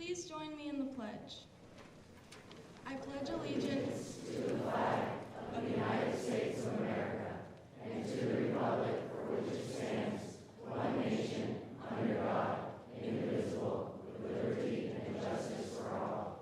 Please join me in the pledge. I pledge allegiance to the flag of the United States of America and to the republic for which it stands, one nation, under God, indivisible, with liberty and justice for all.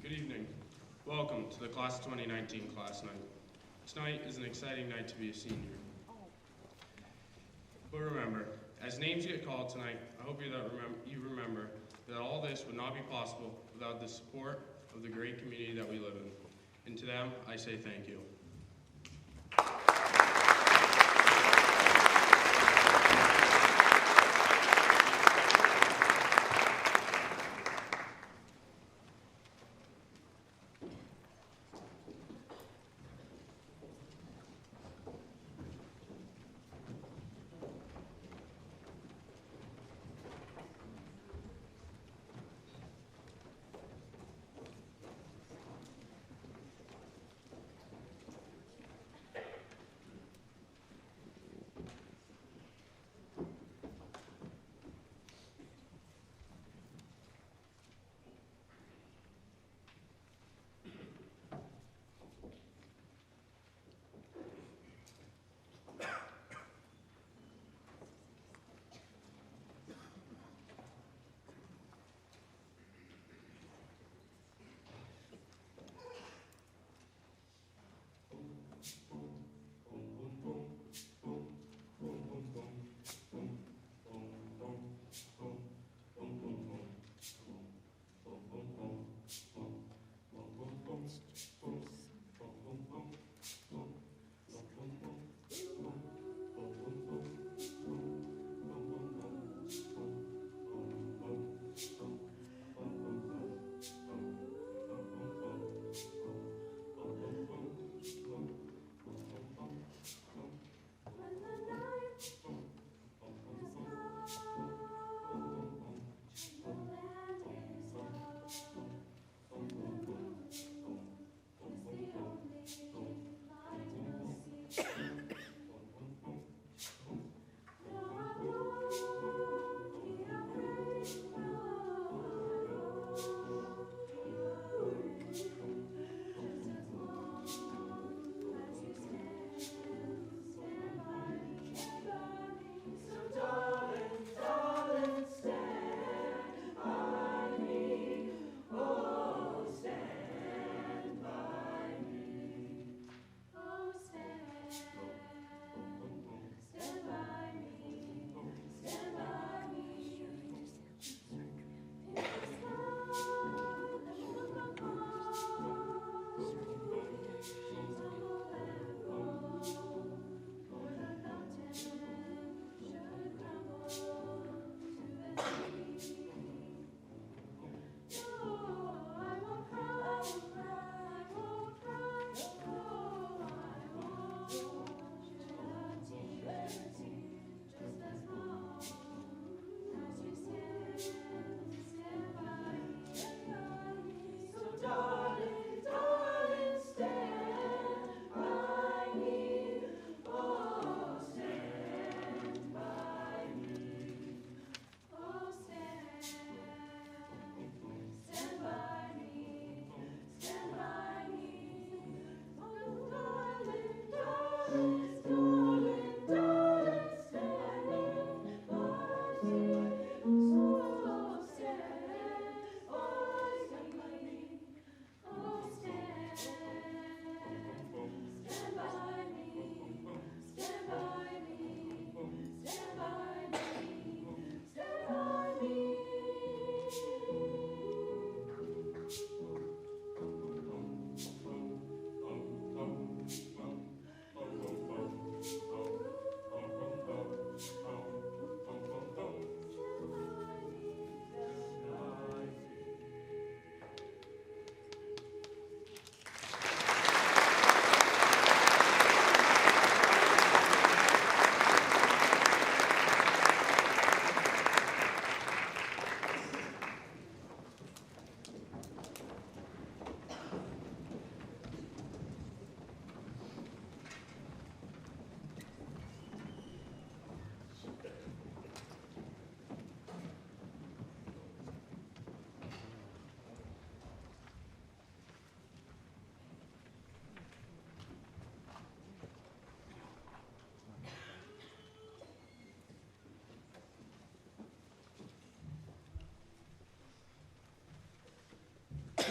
Good evening. Welcome to the Class 2019 class night. Tonight is an exciting night to be a senior. But remember, as names get called tonight, I hope you remember that all this would not be possible without the support of the great community that we live in. And to them, I say thank you.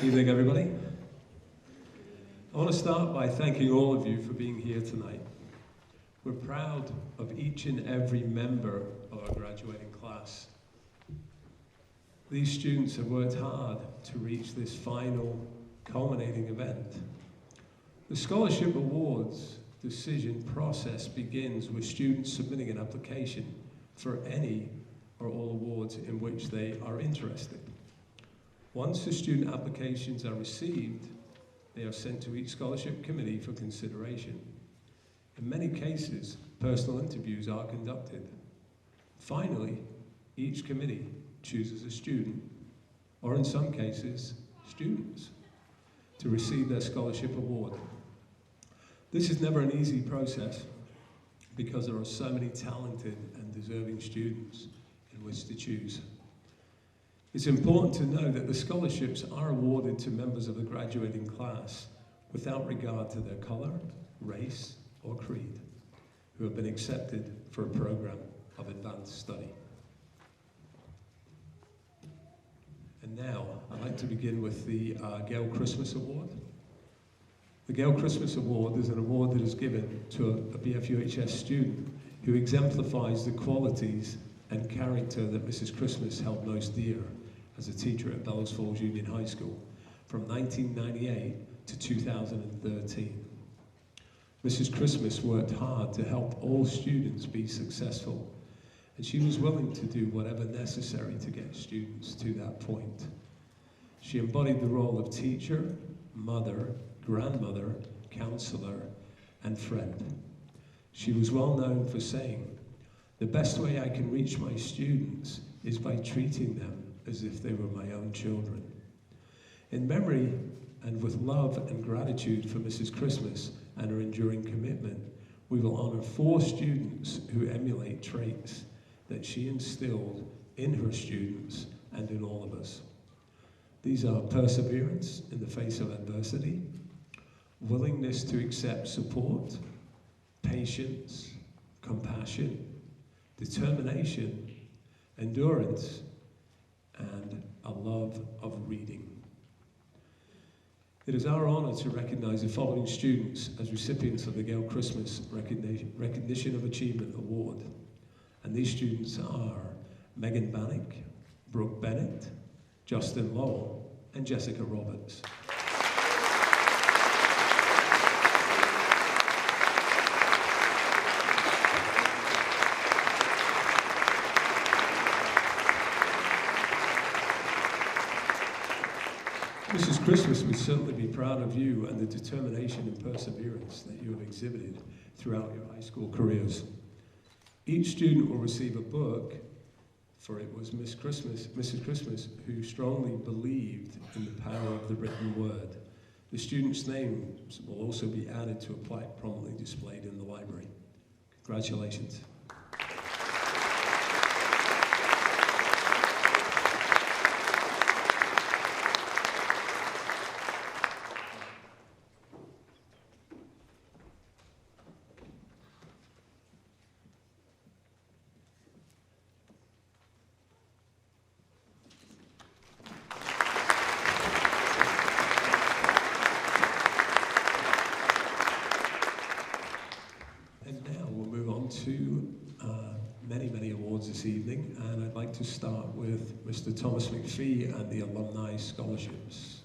Evening, everybody. I want to start by thanking all of you for being here tonight. We're proud of each and every member of our graduating class. These students have worked hard to reach this final, culminating event. The Scholarship Awards decision process begins with students submitting an application for any or all awards in which they are interested. Once the student applications are received, they are sent to each scholarship committee for consideration. In many cases, personal interviews are conducted. Finally, each committee chooses a student, or in some cases, students, to receive their scholarship award. This is never an easy process because there are so many talented and deserving students in which to choose. It's important to know that the scholarships are awarded to members of the graduating class without regard to their color, race, or creed, who have been accepted for a program of advanced study. And now, I'd like to begin with the Gale Christmas Award. The Gale Christmas Award is an award that is given to a BFUHS student who exemplifies the qualities and character that Mrs. Christmas held most dear as a teacher at Bellows Falls Union High School from 1998 to 2013. Mrs. Christmas worked hard to help all students be successful, and she was willing to do whatever necessary to get students to that point. She embodied the role of teacher, mother, grandmother, counselor, and friend. She was well known for saying, "The best way I can reach my students is by treating them as if they were my own children." In memory and with love and gratitude for Mrs. Christmas and her enduring commitment, we will honor 4 students who emulate traits that she instilled in her students and in all of us. These are perseverance in the face of adversity, willingness to accept support, patience, compassion, determination, endurance, and a love of reading. It is our honor to recognize the following students as recipients of the Gale Christmas Recognition of Achievement Award. And these students are Megan Bannock, Brooke Bennett, Justin Lowell, and Jessica Roberts. Mrs. Christmas would certainly be proud of you and the determination and perseverance that you have exhibited throughout your high school careers. Each student will receive a book, for it was Mrs. Christmas who strongly believed in the power of the written word. The students' names will also be added to a plaque prominently displayed in the library. Congratulations. To many awards this evening, and I'd like to start with Mr. Thomas McPhee and the Alumni Scholarships.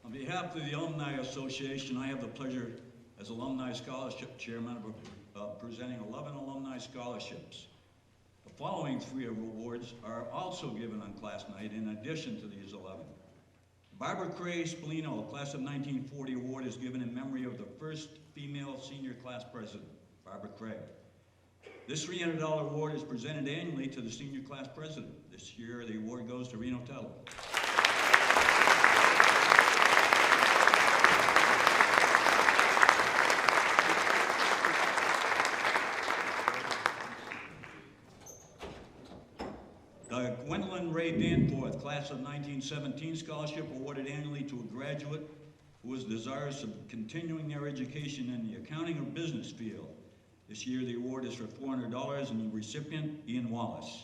On behalf of the Alumni Association, I have the pleasure as Alumni Scholarship Chairman of presenting 11 Alumni Scholarships. The following 3 awards are also given on class night in addition to these 11. Barbara Cray Spallino, Class of 1940 Award is given in memory of the first female senior class president, Barbara Cray. This $300 award is presented annually to the senior class president. This year, the award goes to Reno Tello. The Gwendolyn Ray Danforth, Class of 1917 Scholarship, awarded annually to a graduate who is desirous of continuing their education in the accounting or business field. This year, the award is for $400, and the recipient, Ian Wallace.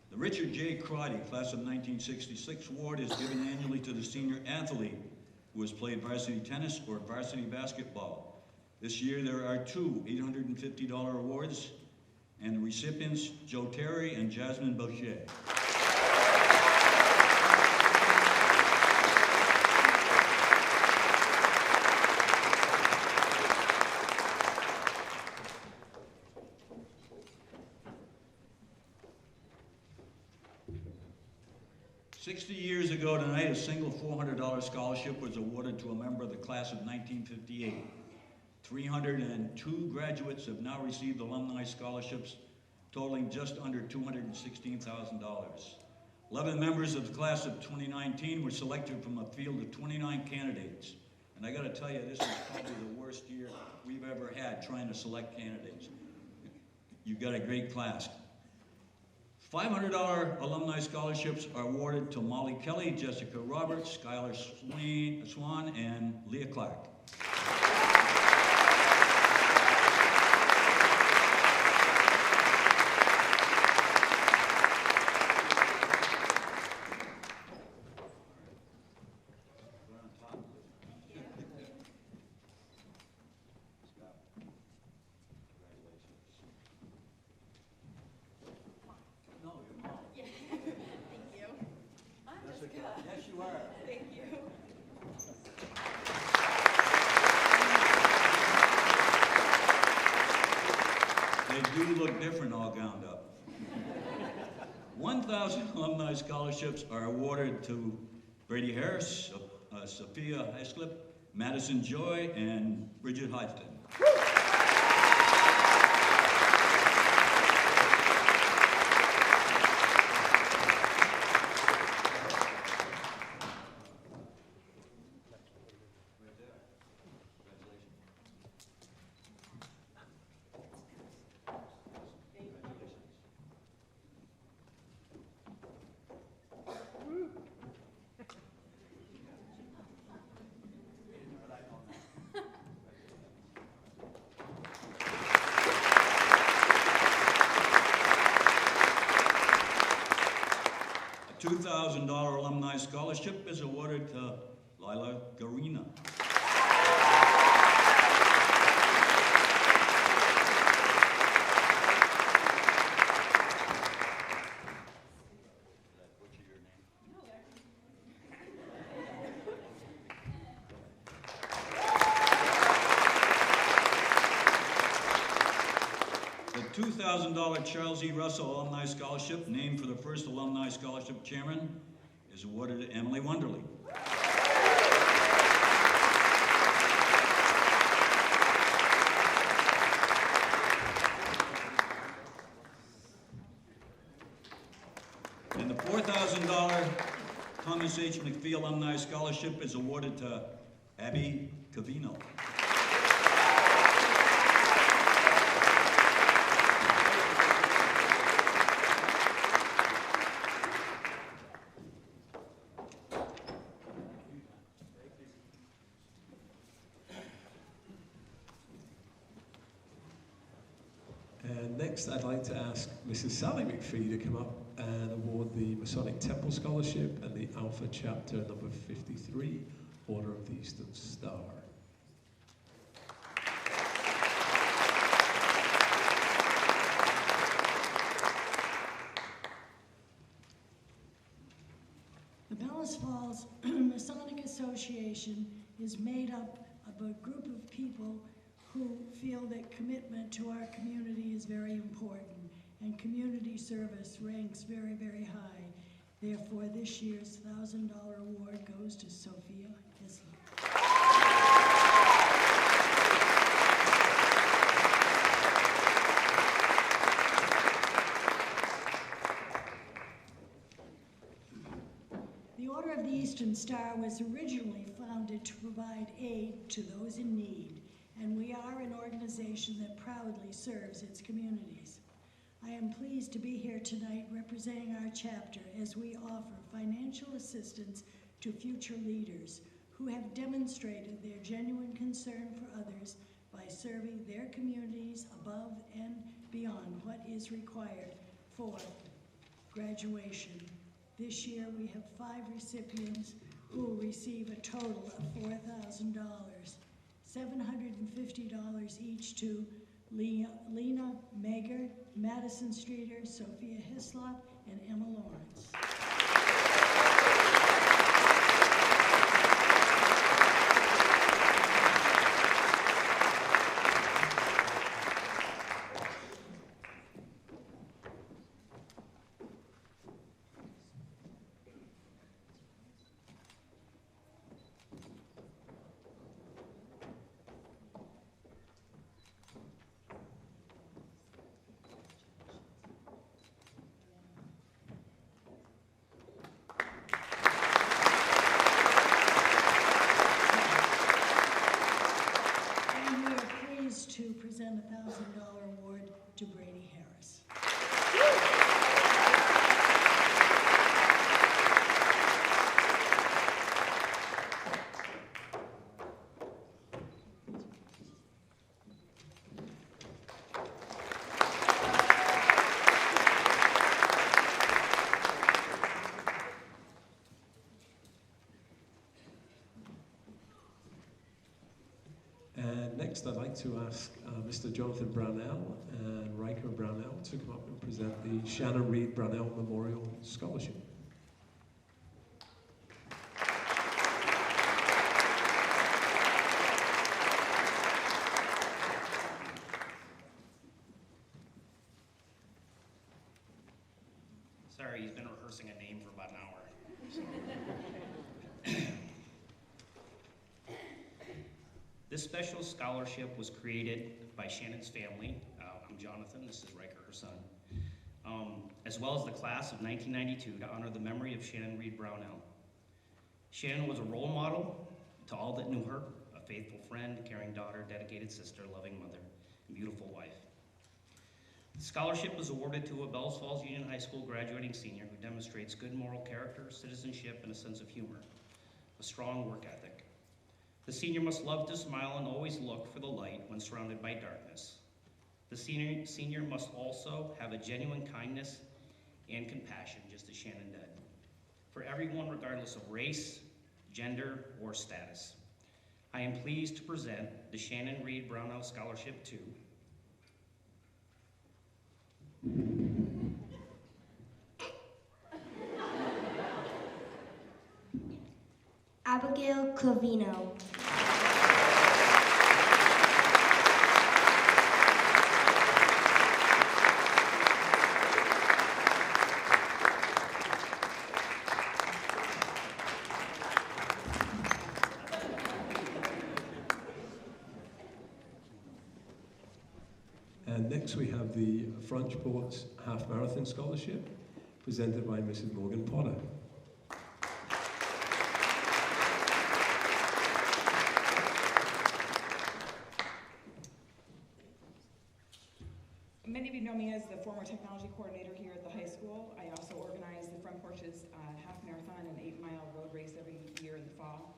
The Richard J. Crotty, class of 1966 award is given annually to the senior athlete who has played varsity tennis or varsity basketball. This year, there are two $850 awards, and the recipients, Joe Terry and Jasmine Boucher. "60 years ago tonight, a single $400 scholarship was awarded to a member of the class of 1958. 302 graduates have now received alumni scholarships totaling just under $216,000. 11 members of the class of 2019 were selected from a field of 29 candidates. And I gotta tell you, this is probably the worst year we've ever had trying to select candidates. You've got a great class. $500 alumni scholarships are awarded to Molly Kelly, Jessica Roberts, Skylar Swan, and Leah Clark. Yes, you are. Thank you. They do look different all gowned up. 1,000 alumni scholarships are awarded to Brady Harris, Sophia Heslip, Madison Joy, and Bridget Hodgson. $2,000 alumni scholarship is awarded to Lila Garina. The $2,000 Charles E. Russell Alumni Scholarship, named for the first Alumni Scholarship Chairman, is awarded to Emily Wonderly. And the $4,000 Thomas H. McPhee Alumni Scholarship is awarded to Abby Cavino. And next, I'd like to ask Mrs. Sally McPhee to come up and award the Masonic Temple Scholarship and the Alpha Chapter number 53, Order of the Eastern Star. The Bellas Falls Masonic Association is made up of a group of people who feel that commitment to our community is very important, and community service ranks very, very high. Therefore, this year's $1,000 award goes to Sophia Heslip. The Order of the Eastern Star was originally founded to provide aid to those in need, and we are an organization that proudly serves its communities. I am pleased to be here tonight representing our chapter as we offer financial assistance to future leaders who have demonstrated their genuine concern for others by serving their communities above and beyond what is required for graduation. This year we have 5 recipients who will receive a total of $4,000, $750 each to Lena Mager, Madison Streeter, Sophia Hislop, and Emma Lawrence. To present a $1,000 award to Brady Harris. Next, I'd like to ask Mr. Jonathan Brownell and Riker Brownell to come up and present the Shannon Reed Brownell Memorial Scholarship. Sorry, he's been rehearsing a name for about an hour. This special scholarship was created by Shannon's family. I'm Jonathan, this is Riker, her son, as well as the class of 1992 to honor the memory of Shannon Reed Brownell. Shannon was a role model to all that knew her, a faithful friend, caring daughter, dedicated sister, loving mother, and beautiful wife. The scholarship was awarded to a Bells Falls Union High School graduating senior who demonstrates good moral character, citizenship, and a sense of humor, a strong work ethic. The senior must love to smile and always look for the light when surrounded by darkness. The senior must also have a genuine kindness and compassion, just as Shannon did, for everyone regardless of race, gender, or status. I am pleased to present the Shannon Reed Brownell Scholarship to Abigail Clavino. And next we have the Frenchport's Half Marathon Scholarship, presented by Mrs. Morgan Potter. Many of you know me as the former technology coordinator here at the high school. I also organize the Front Porch's half marathon and 8-mile road race every year in the fall,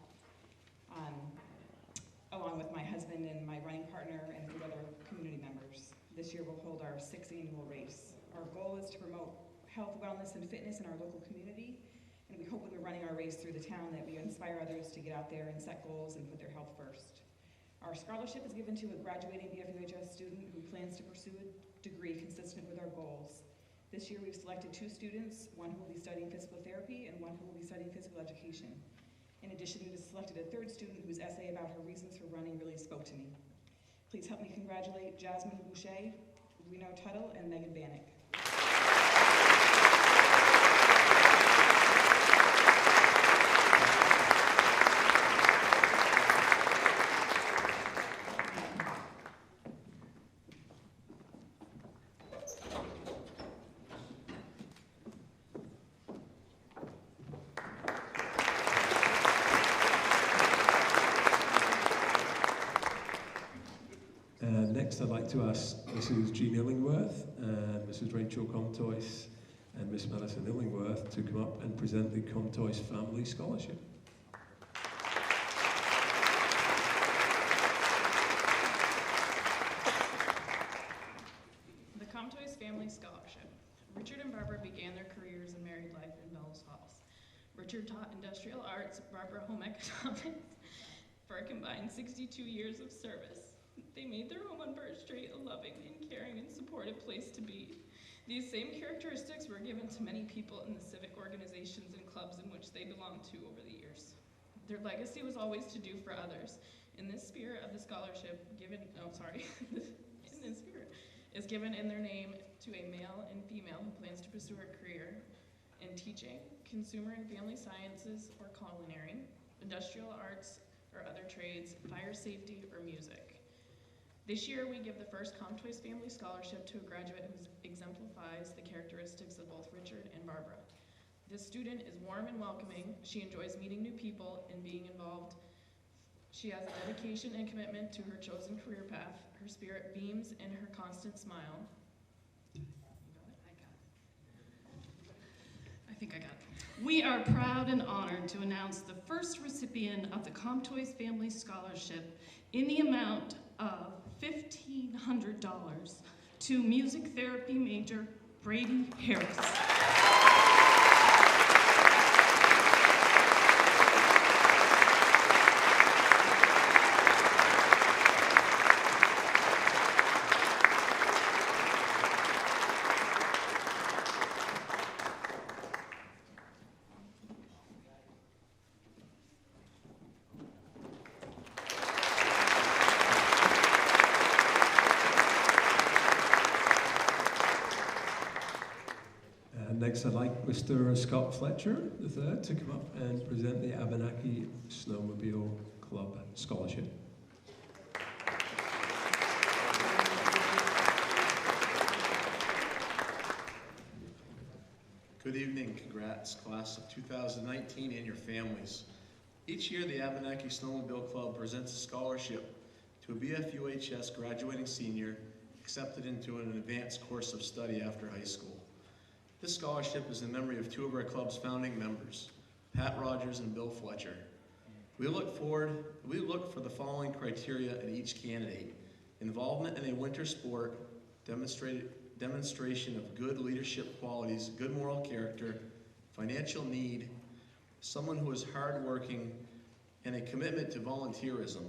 along with my husband and my running partner and 3 other community members. This year we'll hold our 6th annual race. Our goal is to promote health, wellness, and fitness in our local community, and we hope when we're running our race through the town that we inspire others to get out there and set goals and put their health first. Our scholarship is given to a graduating BFUHS student who plans to pursue a degree consistent with our goals. This year we've selected 2 students, one who will be studying physical therapy and one who will be studying physical education. In addition, we've selected a 3rd student whose essay about her reasons for running really spoke to me. Please help me congratulate Jasmine Boucher, Reno Tuttle, and Megan Bannock. next, I'd like to ask Mrs. Jean Illingworth and Mrs. Rachel Comtois and Miss Madison Illingworth to come up and present the Comtois Family Scholarship. The Comtois Family Scholarship. Richard and Barbara began their careers in married life in BFUHS. Richard taught industrial arts, Barbara home economics, for a combined 62 years of service. They made their home on Birch Street a loving and caring and supportive place to be. These same characteristics were given to many people in the civic organizations and clubs in which they belonged to over the years. Their legacy was always to do for others. In this spirit of the scholarship given, in this spirit, is given in their name to a male and female who plans to pursue a career in teaching, consumer and family sciences or culinary, industrial arts or other trades, fire safety or music. This year we give the first Comtois Family Scholarship to a graduate who exemplifies the characteristics of both Richard and Barbara. This student is warm and welcoming. She enjoys meeting new people and being involved. She has a dedication and commitment to her chosen career path. Her spirit beams in her constant smile. I think I got it. We are proud and honored to announce the first recipient of the Comtois Family Scholarship in the amount of $1,500 to music therapy major Brady Harris. Next, I'd like Mr. Scott Fletcher III to come up and present the Abenaki Snowmobile Club Scholarship. Good evening, congrats, class of 2019 and your families. Each year, the Abenaki Snowmobile Club presents a scholarship to a BFUHS graduating senior accepted into an advanced course of study after high school. This scholarship is in memory of two of our club's founding members, Pat Rogers and Bill Fletcher. We look for the following criteria in each candidate: involvement in a winter sport, demonstration of good leadership qualities, good moral character, financial need, someone who is hardworking, and a commitment to volunteerism.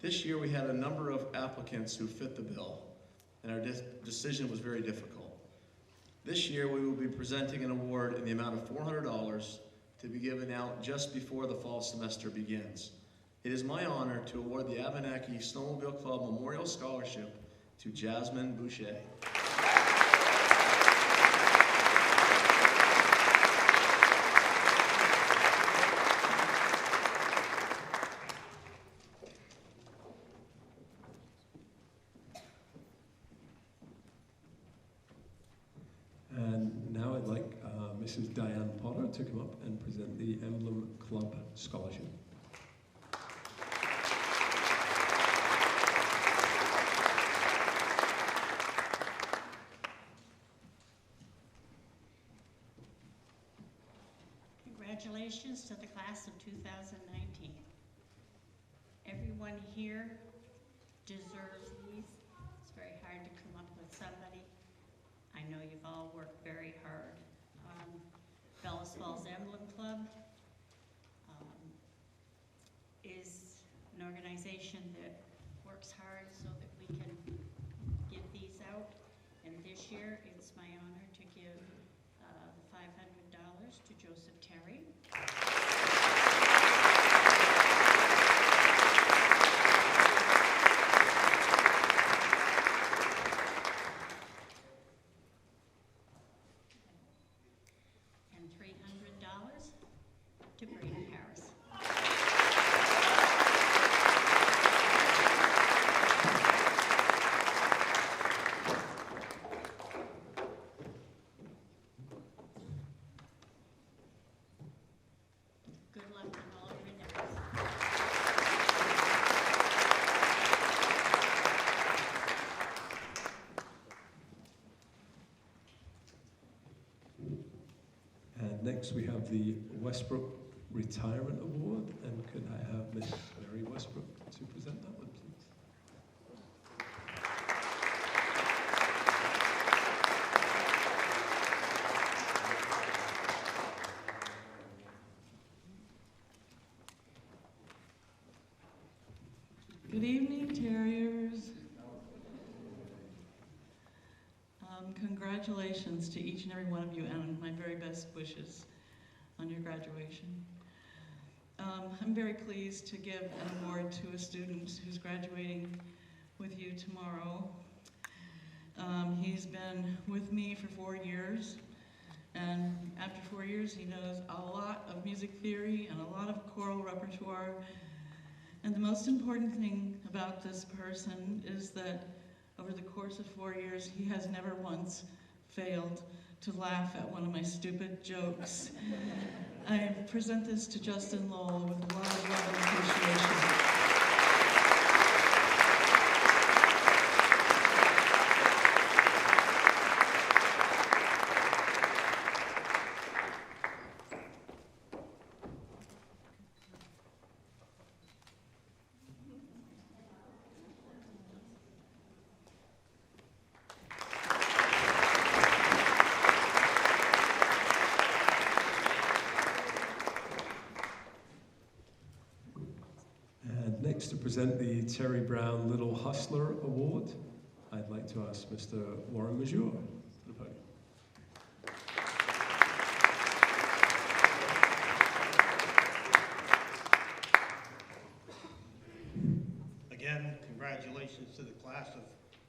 This year we had a number of applicants who fit the bill, and our decision was very difficult. This year we will be presenting an award in the amount of $400 to be given out just before the fall semester begins. It is my honor to award the Abenaki Snowmobile Club Memorial Scholarship to Jasmine Boucher. And now I'd like Mrs. Diane Potter to come up and present the Emblem Club Scholarship. Congratulations to the class of 2019. Everyone here deserves these. It's very hard to come up with somebody. I know you've all worked very hard. Bellas Falls Emblem Club is an organization that works hard so that we can give these out. And this year, it's my honor to give the $500 to Joseph Terry. And $300 to Brady Harris. the Westbrook Retirement Award, and could I have Miss Mary Westbrook to present that one, please? Good evening, Terriers. Congratulations to each and every one of you, and my very best wishes on your graduation. I'm very pleased to give an award to a student who's graduating with you tomorrow. He's been with me for 4 years, and after 4 years he knows a lot of music theory and a lot of choral repertoire. And the most important thing about this person is that over the course of 4 years, he has never once failed to laugh at one of my stupid jokes. I present this to Justin Lowell with a lot of love and appreciation. Next, to present the Terry Brown Little Hustler Award, I'd like to ask Mr. Warren Major to the podium. Again, congratulations to the class of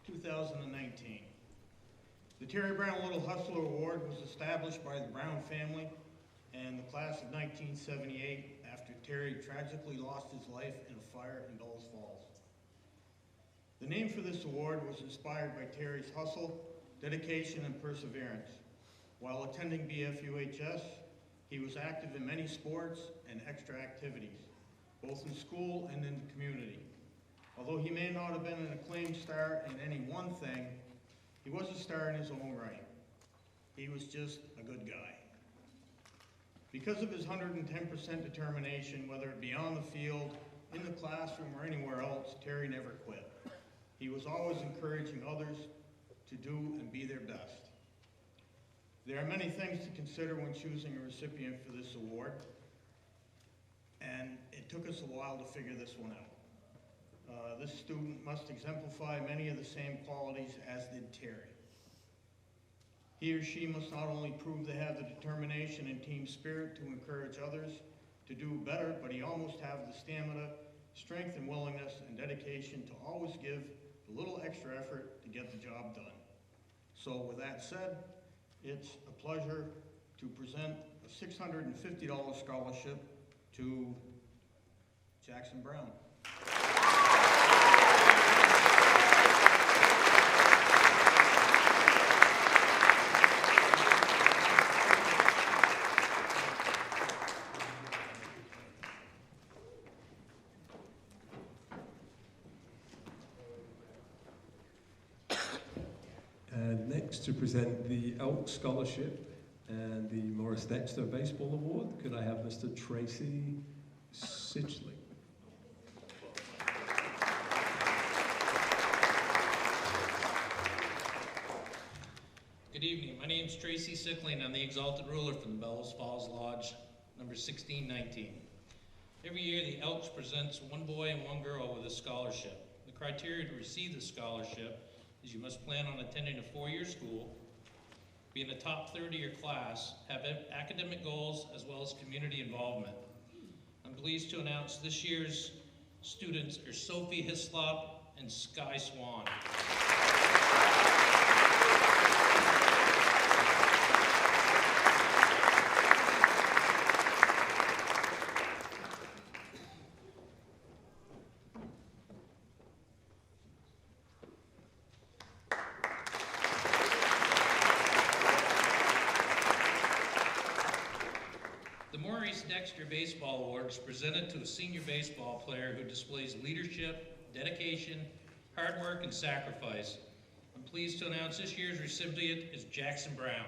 2019. The Terry Brown Little Hustler Award was established by the Brown family and the class of 1978 after Terry tragically lost his life in a fire in Bellows Falls. The name for this award was inspired by Terry's hustle, dedication, and perseverance. While attending BFUHS, he was active in many sports and extra activities, both in school and in the community. Although he may not have been an acclaimed star in any one thing, he was a star in his own right. He was just a good guy. Because of his 110% determination, whether it be on the field, in the classroom, or anywhere else, Terry never quit. He was always encouraging others to do and be their best. There are many things to consider when choosing a recipient for this award, and it took us a while to figure this one out. This student must exemplify many of the same qualities as did Terry. He or she must not only prove they have the determination and team spirit to encourage others to do better, but he almost have the stamina, strength, and willingness and dedication to always give a little extra effort to get the job done. So with that said, it's a pleasure to present a $650 scholarship to Jackson Brown. And next, to present the Elk Scholarship and the Morris Dexter Baseball Award, could I have Mr. Tracy Sitchley? Good evening. My name is Tracy Sickling, and I'm the Exalted Ruler from the Bellows Falls Lodge, number 1619. Every year, the Elks presents one boy and one girl with a scholarship. The criteria to receive the scholarship is you must plan on attending a 4-year school, be in the top third of your class, have academic goals, as well as community involvement. I'm pleased to announce this year's students are Sophie Hislop and Sky Swan. Dexter Baseball Award is presented to a senior baseball player who displays leadership, dedication, hard work, and sacrifice. I'm pleased to announce this year's recipient is Jackson Brown.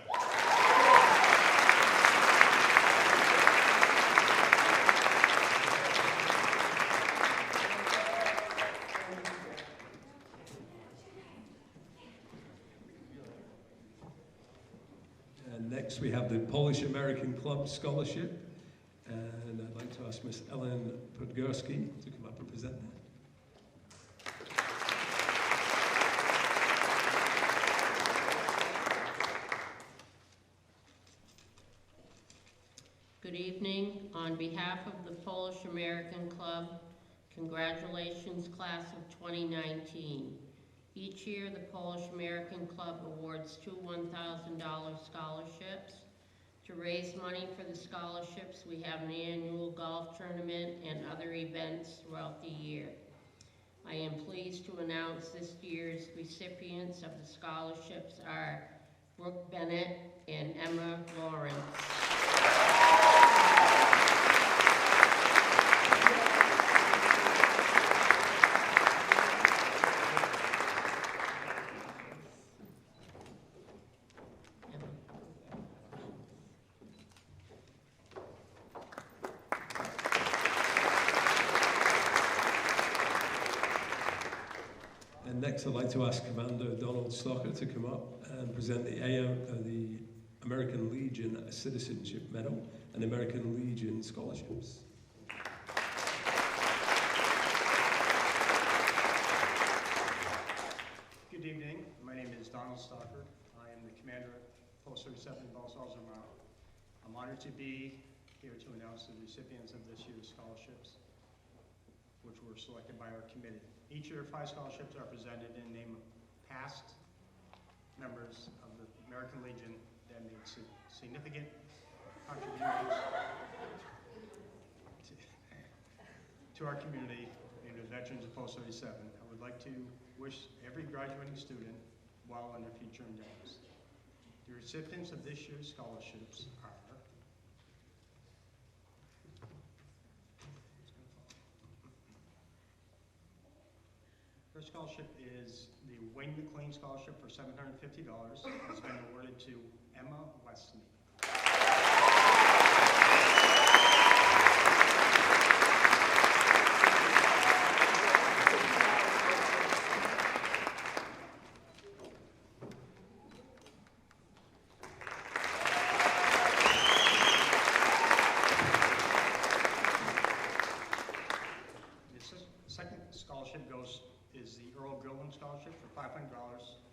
Next, we have the Polish American Club Scholarship, and I'd like to ask Miss Ellen Podgorski to come up and present that. Good evening. On behalf of the Polish American Club, congratulations, class of 2019. Each year, the Polish American Club awards two $1,000 scholarships. To raise money for the scholarships, we have an annual golf tournament and other events throughout the year. I am pleased to announce this year's recipients of the scholarships are Brooke Bennett and Emma Lawrence. And next, I'd like to ask Commander Donald Stocker to come up and present the American Legion Citizenship Medal and American Legion Scholarships. Good evening. My name is Donald Stocker. I am the commander at Post 37 Bells Falls, Vermont. I'm honored to be here to announce the recipients of this year's scholarships, which were selected by our committee. Each year, 5 scholarships are presented in the name of past members of the American Legion that made significant contributions to our community and the veterans of Post 37. I would like to wish every graduating student well in their future endeavors. The recipients of this year's scholarships are First scholarship is the Wayne McLean Scholarship for $750. It's been awarded to Emma Wesley. Second scholarship is the Earl Gilman Scholarship for $500,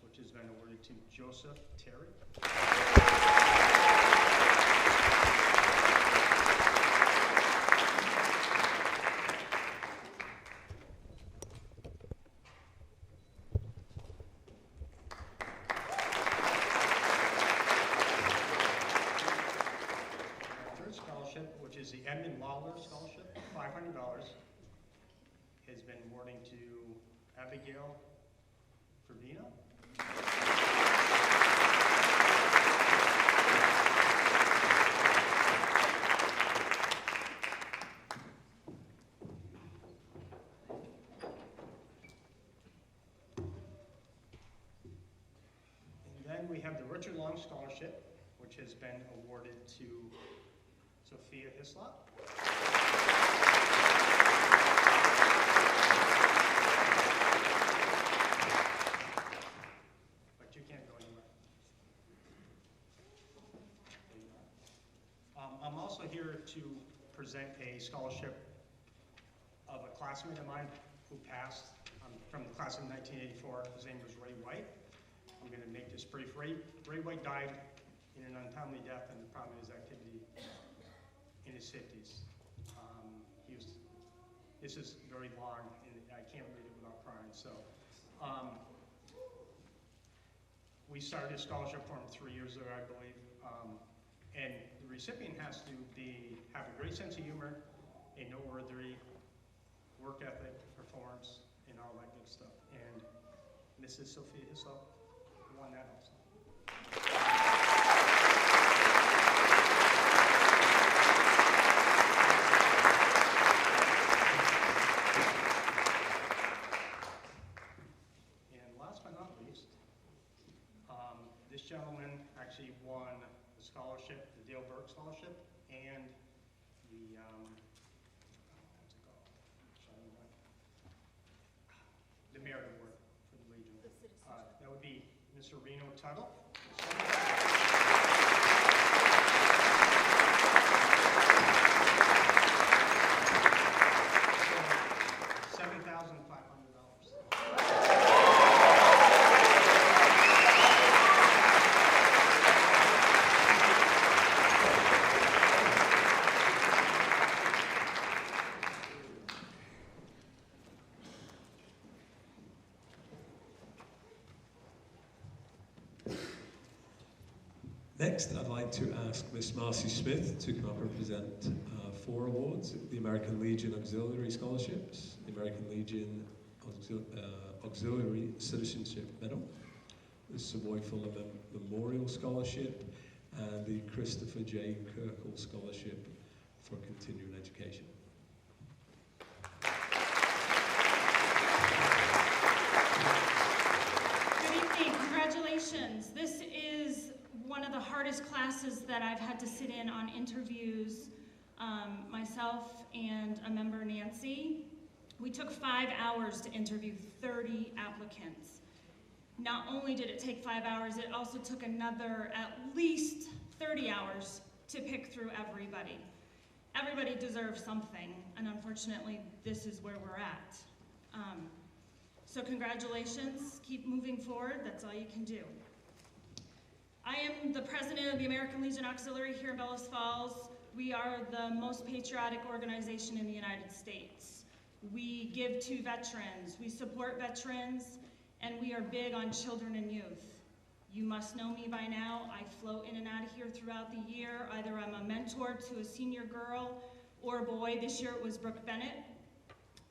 which has been awarded to Joseph Terry. Third scholarship, which is the Edmund Lawler Scholarship, $500. Has been awarding to Abigail Fervino. And then we have the Richard Long Scholarship, which has been awarded to Sophia Hislop. I'm also here to present a scholarship of a classmate of mine who passed from the class of 1984. His name was Ray White. I'm going to make this brief. Ray White died in an untimely death in the prime of his activity in his 50s. This is very long, and I can't read it without crying. So, we started a scholarship for him 3 years ago, I believe. And the recipient has to have a great sense of humor, a noteworthy work ethic, performance, and all that good stuff. And Mrs. Sophia Hislop won that also. And last but not least, this gentleman actually won the scholarship, the Dale Burke Scholarship, and the, what's it called? The Merit Award for the Legion. That would be Mr. Reno Tuttle. Next, I'd like to ask Miss Marcy Smith to come up and present 4 awards: the American Legion Auxiliary Scholarships, the American Legion Auxiliary Citizenship Medal, the Savoy Fuller Memorial Scholarship, and the Christopher J. Kirkle Scholarship for Continuing Education. Good evening, congratulations. This is one of the hardest classes that I've had to sit in on interviews. Myself and a member, Nancy, we took 5 hours to interview 30 applicants. Not only did it take 5 hours, it also took another at least 30 hours to pick through everybody. Everybody deserves something, and unfortunately, this is where we're at. So congratulations, keep moving forward, that's all you can do. I am the president of the American Legion Auxiliary here in Bellows Falls. We are the most patriotic organization in the United States. We give to veterans, we support veterans, and we are big on children and youth. You must know me by now. I float in and out of here throughout the year. Either I'm a mentor to a senior girl or a boy. This year it was Brooke Bennett.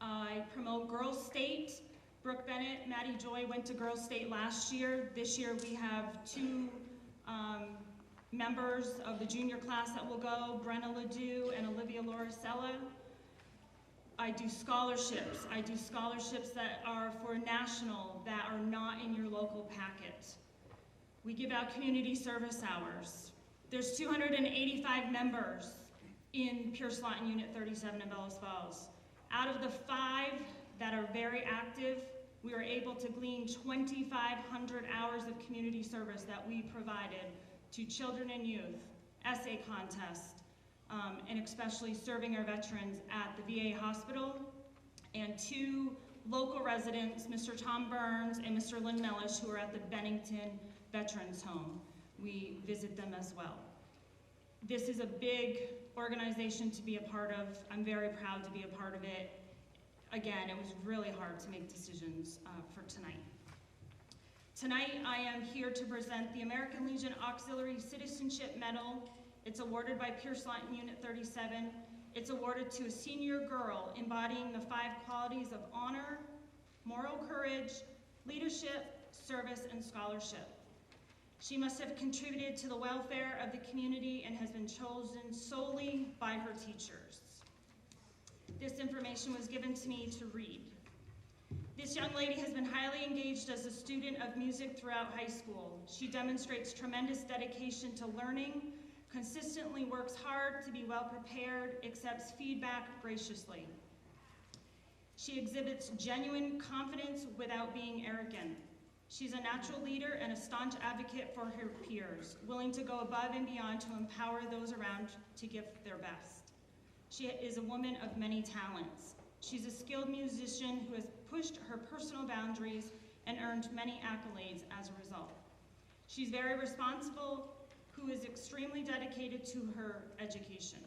I promote Girls State. Brooke Bennett, Maddie Joy went to Girls State last year. This year we have 2 members of the junior class that will go, Brenna Ledoux and Olivia Lauricella. I do scholarships. I do scholarships that are for national, that are not in your local packet. We give out community service hours. There's 285 members in Pierce Lawton Unit 37 in Bellows Falls. Out of the 5 that are very active, we were able to glean 2,500 hours of community service that we provided to children and youth, essay contest, and especially serving our veterans at the VA hospital, and 2 local residents, Mr. Tom Burns and Mr. Lynn Mellish, who are at the Bennington Veterans Home. We visit them as well. This is a big organization to be a part of. I'm very proud to be a part of it. Again, it was really hard to make decisions for tonight. Tonight, I am here to present the American Legion Auxiliary Citizenship Medal. It's awarded by Pierce Lawton Unit 37. It's awarded to a senior girl embodying the 5 qualities of honor, moral courage, leadership, service, and scholarship. She must have contributed to the welfare of the community and has been chosen solely by her teachers. This information was given to me to read. This young lady has been highly engaged as a student of music throughout high school. She demonstrates tremendous dedication to learning, consistently works hard to be well prepared, accepts feedback graciously. She exhibits genuine confidence without being arrogant. She's a natural leader and a staunch advocate for her peers, willing to go above and beyond to empower those around to give their best. She is a woman of many talents. She's a skilled musician who has pushed her personal boundaries and earned many accolades as a result. She's very responsible, who is extremely dedicated to her education.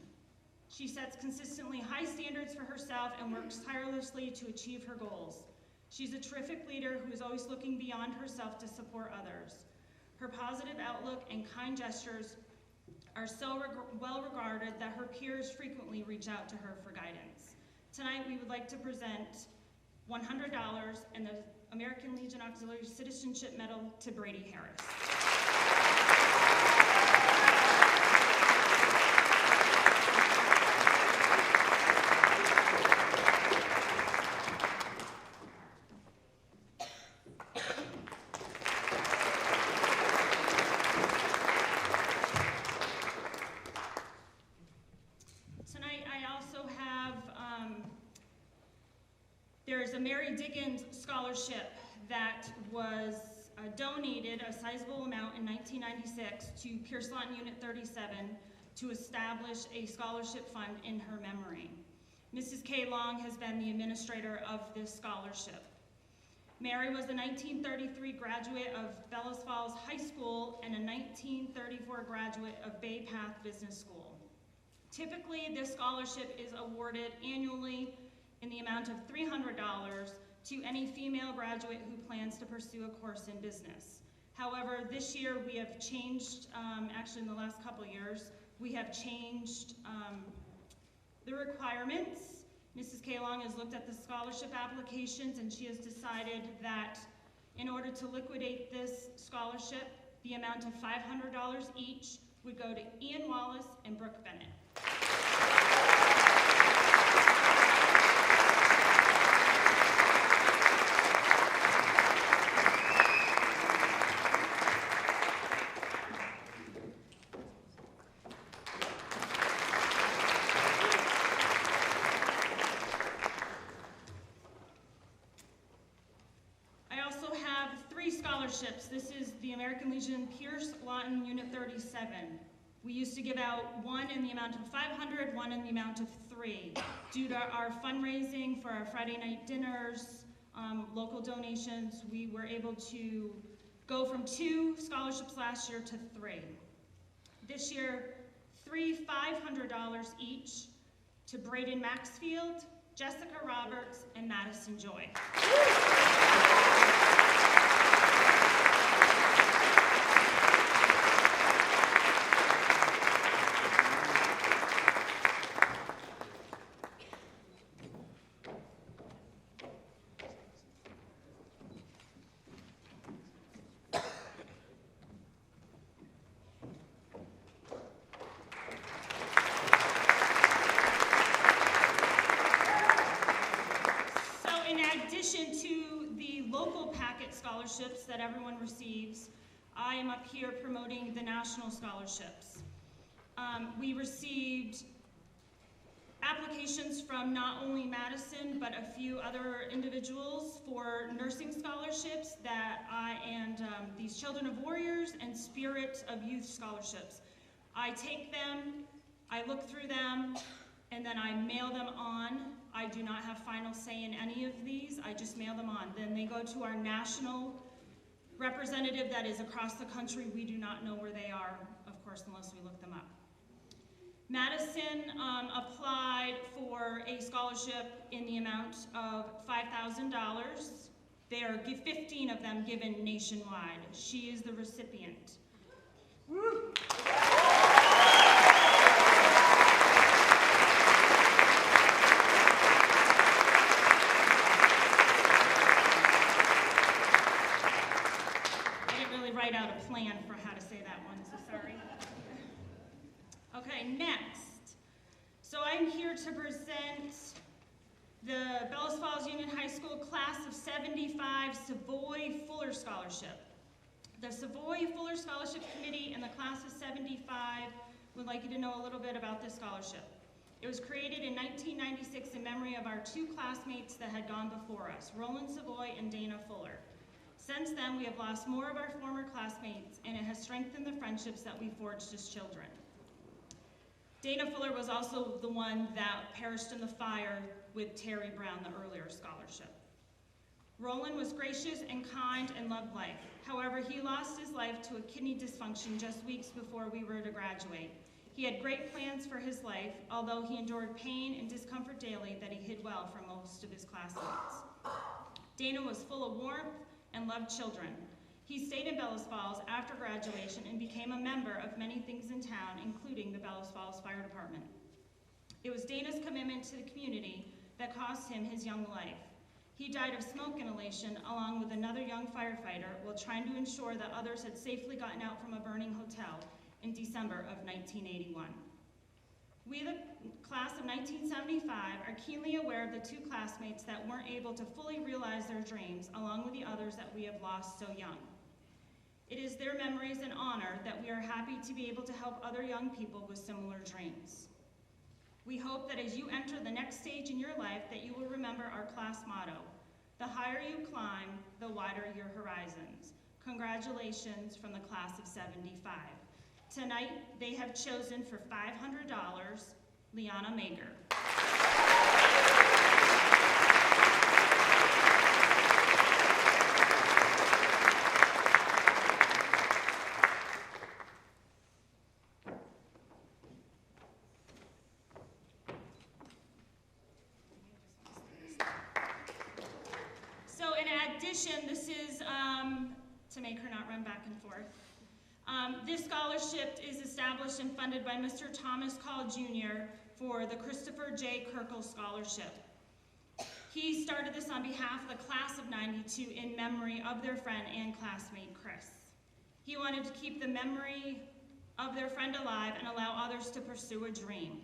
She sets consistently high standards for herself and works tirelessly to achieve her goals. She's a terrific leader who is always looking beyond herself to support others. Her positive outlook and kind gestures are so well regarded that her peers frequently reach out to her for guidance. Tonight, we would like to present $100 and the American Legion Auxiliary Citizenship Medal to Brady Harris. There's a Mary Diggins scholarship that was donated a sizable amount in 1996 to Pierce Lawton Unit 37 to establish a scholarship fund in her memory. Mrs. Kay Long has been the administrator of this scholarship. Mary was a 1933 graduate of Bellows Falls High School and a 1934 graduate of Bay Path Business School. Typically, this scholarship is awarded annually in the amount of $300 to any female graduate who plans to pursue a course in business. However, this year we have changed, actually in the last couple years, we have changed the requirements. Mrs. Kalong has looked at the scholarship applications and she has decided that in order to liquidate this scholarship, the amount of $500 each would go to Ian Wallace and Brooke Bennett. This is the American Legion Pierce Lawton Unit 37. We used to give out one in the amount of 500, one in the amount of 3. Due to our fundraising for our Friday night dinners, local donations, we were able to go from 2 scholarships last year to 3. This year, 3 $500 each to Braden Maxfield, Jessica Roberts, and Madison Joy. Scholarships that everyone receives, I am up here promoting the national scholarships. We received applications from not only Madison, but a few other individuals for nursing scholarships that these Children of Warriors and Spirit of Youth scholarships. I take them, I look through them, and then I mail them on. I do not have final say in any of these. I just mail them on. Then they go to our national representative that is across the country. We do not know where they are, of course, unless we look them up. Madison applied for a scholarship in the amount of $5,000. There are 15 of them given nationwide. She is the recipient. Woo! Write out a plan for how to say that one, so sorry. Okay, next. So I'm here to present the Bellows Falls Union High School Class of 75 Savoy Fuller Scholarship. The Savoy Fuller Scholarship Committee and the Class of 75 would like you to know a little bit about this scholarship. It was created in 1996 in memory of our 2 classmates that had gone before us, Roland Savoy and Dana Fuller. Since then, we have lost more of our former classmates, and it has strengthened the friendships that we forged as children. Dana Fuller was also the one that perished in the fire with Terry Brown, the earlier scholarship. Roland was gracious and kind and loved life. However, he lost his life to a kidney dysfunction just weeks before we were to graduate. He had great plans for his life, although he endured pain and discomfort daily that he hid well from most of his classmates. Dana was full of warmth and loved children. He stayed in Bellows Falls after graduation and became a member of many things in town, including the Bellows Falls Fire Department. It was Dana's commitment to the community that cost him his young life. He died of smoke inhalation along with another young firefighter while trying to ensure that others had safely gotten out from a burning hotel in December of 1981. We, the class of 1975, are keenly aware of the 2 classmates that weren't able to fully realize their dreams, along with the others that we have lost so young. It is their memories and honor that we are happy to be able to help other young people with similar dreams. We hope that as you enter the next stage in your life that you will remember our class motto, the higher you climb, the wider your horizons. Congratulations from the class of 75. Tonight, they have chosen for $500, Liana Mager. So in addition, this is to make her not run back and forth. This scholarship is established and funded by Mr. Thomas Call Jr. for the Christopher J. Kirkle Scholarship. He started this on behalf of the class of '92 in memory of their friend and classmate Chris. He wanted to keep the memory of their friend alive and allow others to pursue a dream.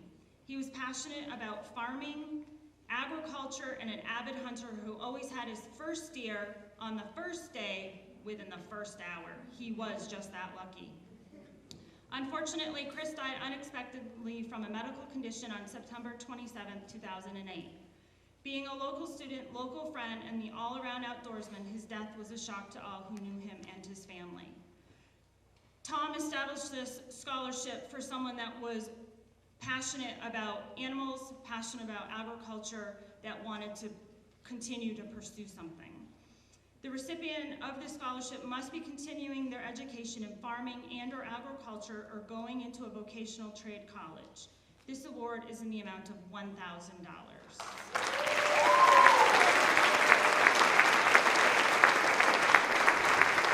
He was passionate about farming, agriculture, and an avid hunter who always had his first deer on the first day within the first hour. He was just that lucky. Unfortunately, Chris died unexpectedly from a medical condition on September 27, 2008. Being a local student, local friend, and the all-around outdoorsman, his death was a shock to all who knew him and his family. Tom established this scholarship for someone that was passionate about animals, passionate about agriculture, that wanted to continue to pursue something. The recipient of this scholarship must be continuing their education in farming and/or agriculture or going into a vocational trade college. This award is in the amount of $1,000.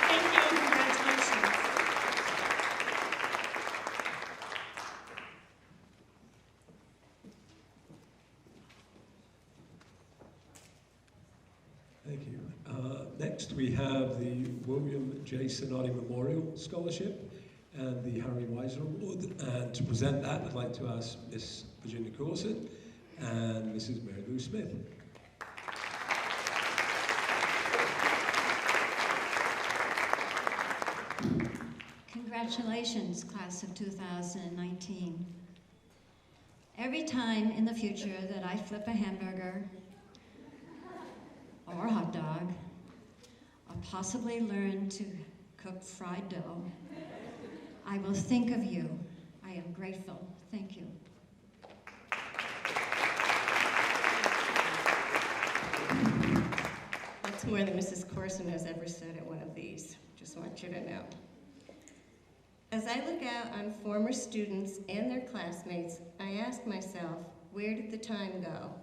Thank you and congratulations. Thank you. Next, we have the William J. Sinati Memorial Scholarship and the Harry Weiser Award. And to present that, I'd like to ask Miss Virginia Corson and Mrs. Mary Lou Smith. Congratulations, class of 2019. Every time in the future that I flip a hamburger or a hot dog, or possibly learn to cook fried dough, I will think of you. I am grateful. Thank you. That's more than Mrs. Corson has ever said at one of these. Just want you to know. As I look out on former students and their classmates, I ask myself, where did the time go?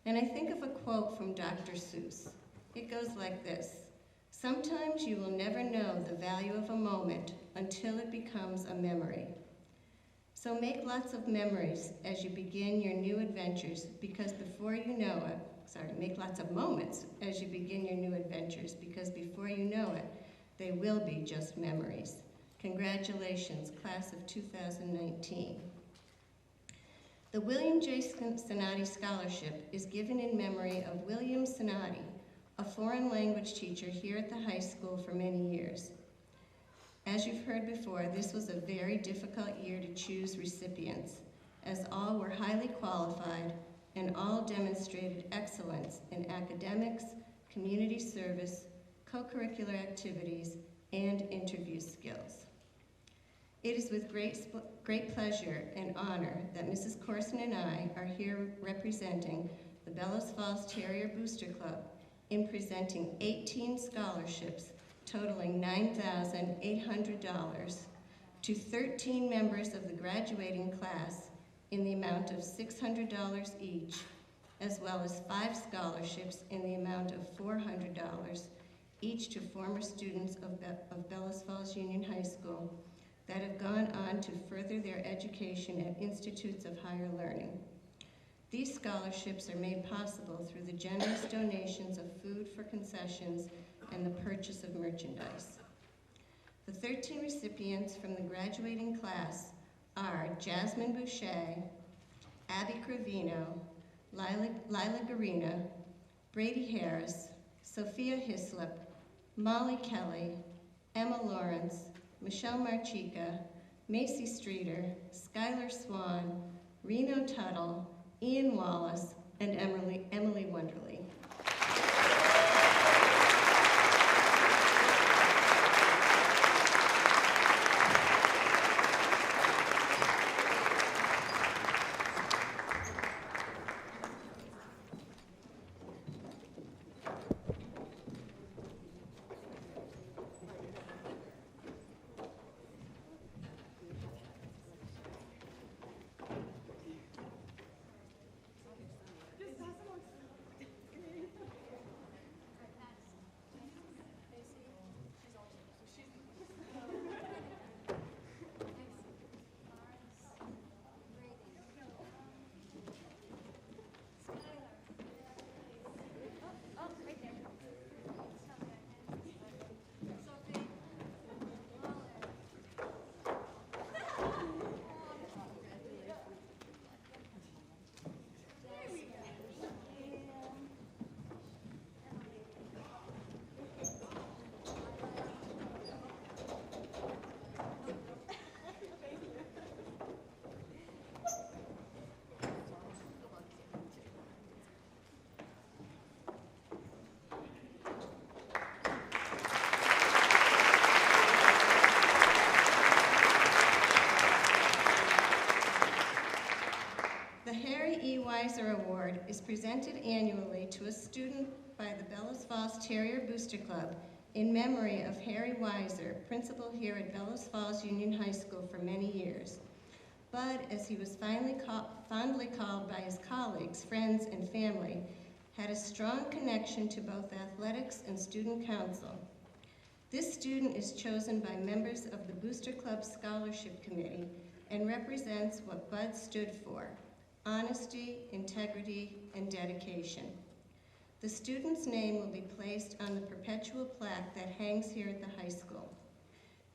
And I think of a quote from Dr. Seuss. It goes like this: sometimes you will never know the value of a moment until it becomes a memory. So make lots of memories as you begin your new adventures, because before you know it, make lots of moments as you begin your new adventures, because before you know it, they will be just memories. Congratulations, class of 2019. The William J. Sinati Scholarship is given in memory of William Sinati, a foreign language teacher here at the high school for many years. As you've heard before, this was a very difficult year to choose recipients, as all were highly qualified and all demonstrated excellence in academics, community service, co-curricular activities, and interview skills. It is with great pleasure and honor that Mrs. Corson and I are here representing the Bellows Falls Terrier Booster Club in presenting 18 scholarships totaling $9,800 to 13 members of the graduating class in the amount of $600 each, as well as 5 scholarships in the amount of $400 each to former students of Bellows Falls Union High School that have gone on to further their education at institutes of higher learning. These scholarships are made possible through the generous donations of food for concessions and the purchase of merchandise. The 13 recipients from the graduating class are Jasmine Boucher, Abby Cravino, Lila Garina, Brady Harris, Sophia Hislop, Molly Kelly, Emma Lawrence, Michelle Marchica, Macy Streeter, Skylar Swan, Reno Tuttle, Ian Wallace, and Emily Wonderly. presented annually to a student by the Bellows Falls Terrier Booster Club in memory of Harry Weiser, principal here at Bellows Falls Union High School for many years. Bud, as he was fondly called by his colleagues, friends, and family, had a strong connection to both athletics and student council. This student is chosen by members of the Booster Club Scholarship Committee and represents what Bud stood for: honesty, integrity, and dedication. The student's name will be placed on the perpetual plaque that hangs here at the high school.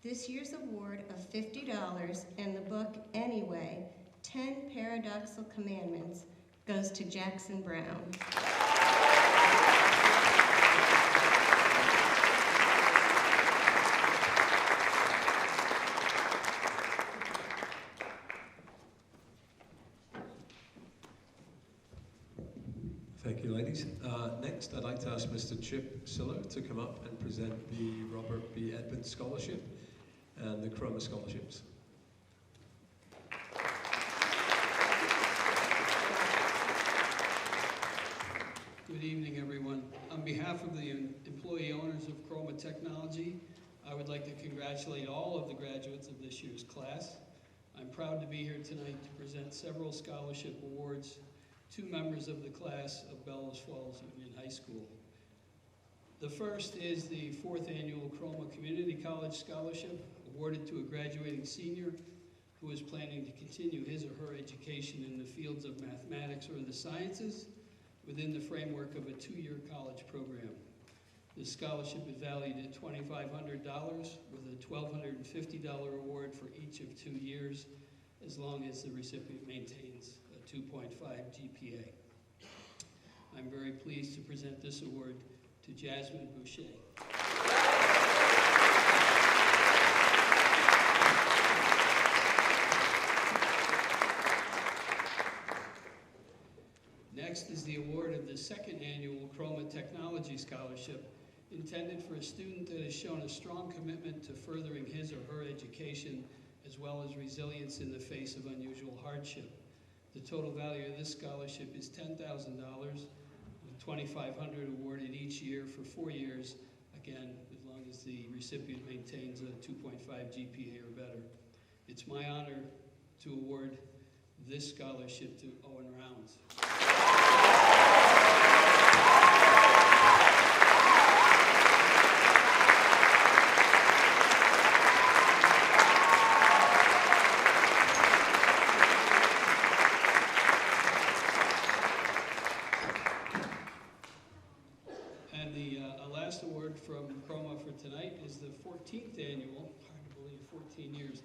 This year's award of $50 and the book Anyway, 10 Paradoxical Commandments goes to Jackson Brown. Thank you, ladies. Next, I'd like to ask Mr. Chip Siller to come up and present the Robert B. Edmonds Scholarship and the Chroma Scholarships. Good evening, everyone. On behalf of the employee owners of Chroma Technology, I would like to congratulate all of the graduates of this year's class. I'm proud to be here tonight to present several scholarship awards to members of the class of Bellows Falls Union High School. The first is the 4th Annual Chroma Community College Scholarship, awarded to a graduating senior who is planning to continue his or her education in the fields of mathematics or the sciences within the framework of a 2-year college program. This scholarship is valued at $2,500 with a $1,250 award for each of 2 years, as long as the recipient maintains a 2.5 GPA. I'm very pleased to present this award to Jasmine Boucher. Next is the award of the 2nd Annual Chroma Technology Scholarship, intended for a student that has shown a strong commitment to furthering his or her education, as well as resilience in the face of unusual hardship. The total value of this scholarship is $10,000, with $2,500 awarded each year for 4 years, again, as long as the recipient maintains a 2.5 GPA or better. It's my honor to award this scholarship to Owen Rounds. And the last award from Chroma for tonight is the 14th annual, hard to believe, 14 years,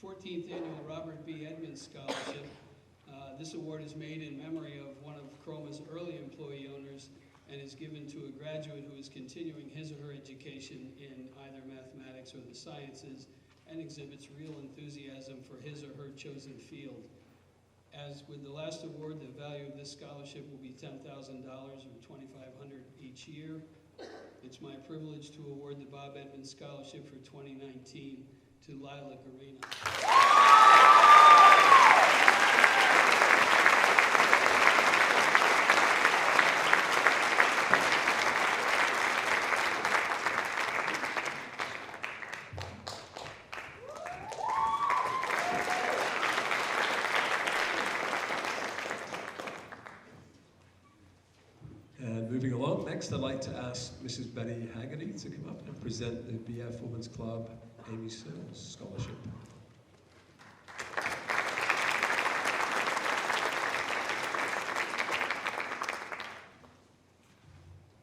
14th annual Robert B. Edmonds Scholarship. This award is made in memory of one of Chroma's early employee owners and is given to a graduate who is continuing his or her education in either mathematics or the sciences and exhibits real enthusiasm for his or her chosen field. As with the last award, the value of this scholarship will be $10,000 or $2,500 each year. It's my privilege to award the Bob Edmonds Scholarship for 2019 to Lila Garina. Next, I'd like to ask Mrs. Betty Haggerty to come up and present the BF Women's Club Amy Sills Scholarship.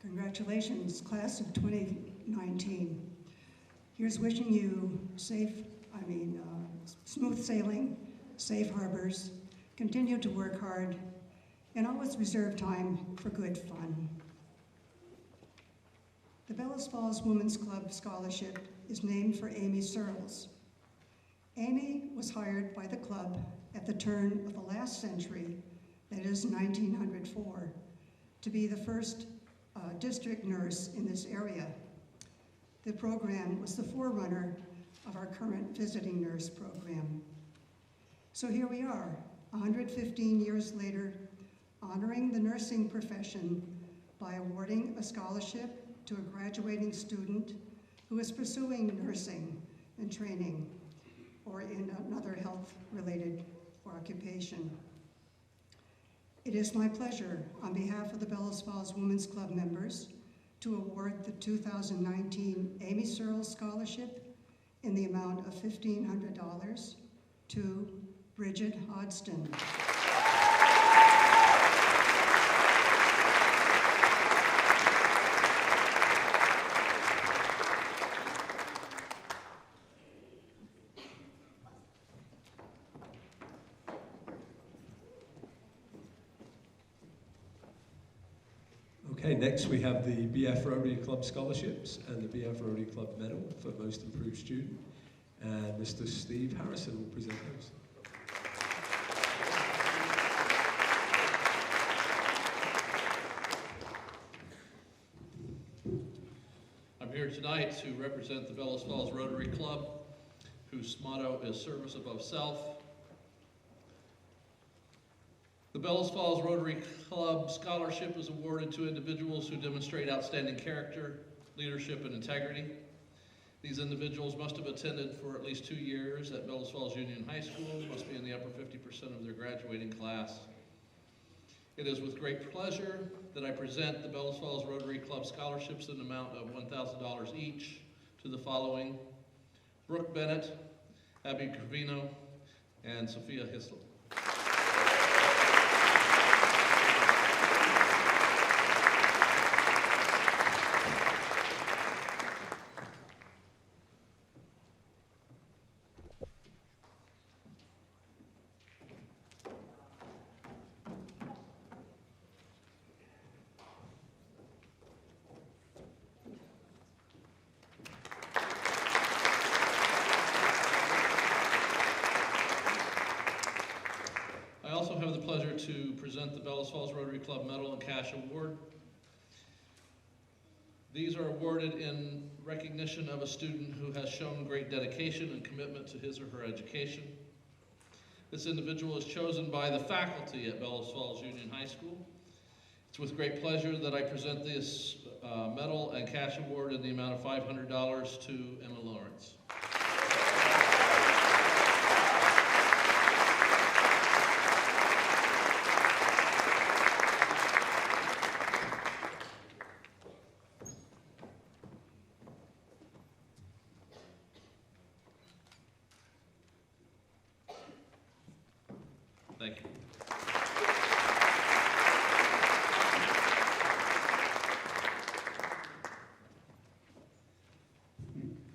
Congratulations, class of 2019. Here's wishing you smooth sailing, safe harbors, continue to work hard, and always reserve time for good fun. The Bellows Falls Women's Club Scholarship is named for Amy Searles. Amy was hired by the club at the turn of the last century, that is 1904, to be the first district nurse in this area. The program was the forerunner of our current visiting nurse program. So here we are, 115 years later, honoring the nursing profession by awarding a scholarship to a graduating student who is pursuing nursing and training or in another health-related occupation. It is my pleasure, on behalf of the Bellows Falls Women's Club members, to award the 2019 Amy Searles Scholarship in the amount of $1,500 to Bridget Hodgson. Okay, next we have the BF Rotary Club Scholarships and the BF Rotary Club Medal for Most Improved Student. And Mr. Steve Harrison will present those. I'm here tonight to represent the Bellows Falls Rotary Club, whose motto is service above self. The Bellows Falls Rotary Club Scholarship is awarded to individuals who demonstrate outstanding character, leadership, and integrity. These individuals must have attended for at least 2 years at Bellows Falls Union High School, must be in the upper 50% of their graduating class. It is with great pleasure that I present the Bellows Falls Rotary Club Scholarships in the amount of $1,000 each to the following: Brooke Bennett, Abby Cravino, and Sophia Hislop. I also have the pleasure to present the Bellows Falls Rotary Club Medal and Cash Award. These are awarded in recognition of a student who has shown great dedication and commitment to his or her education. This individual is chosen by the faculty at Bellows Falls Union High School. It's with great pleasure that I present this medal and cash award in the amount of $500 to Emma Lawrence. Thank you.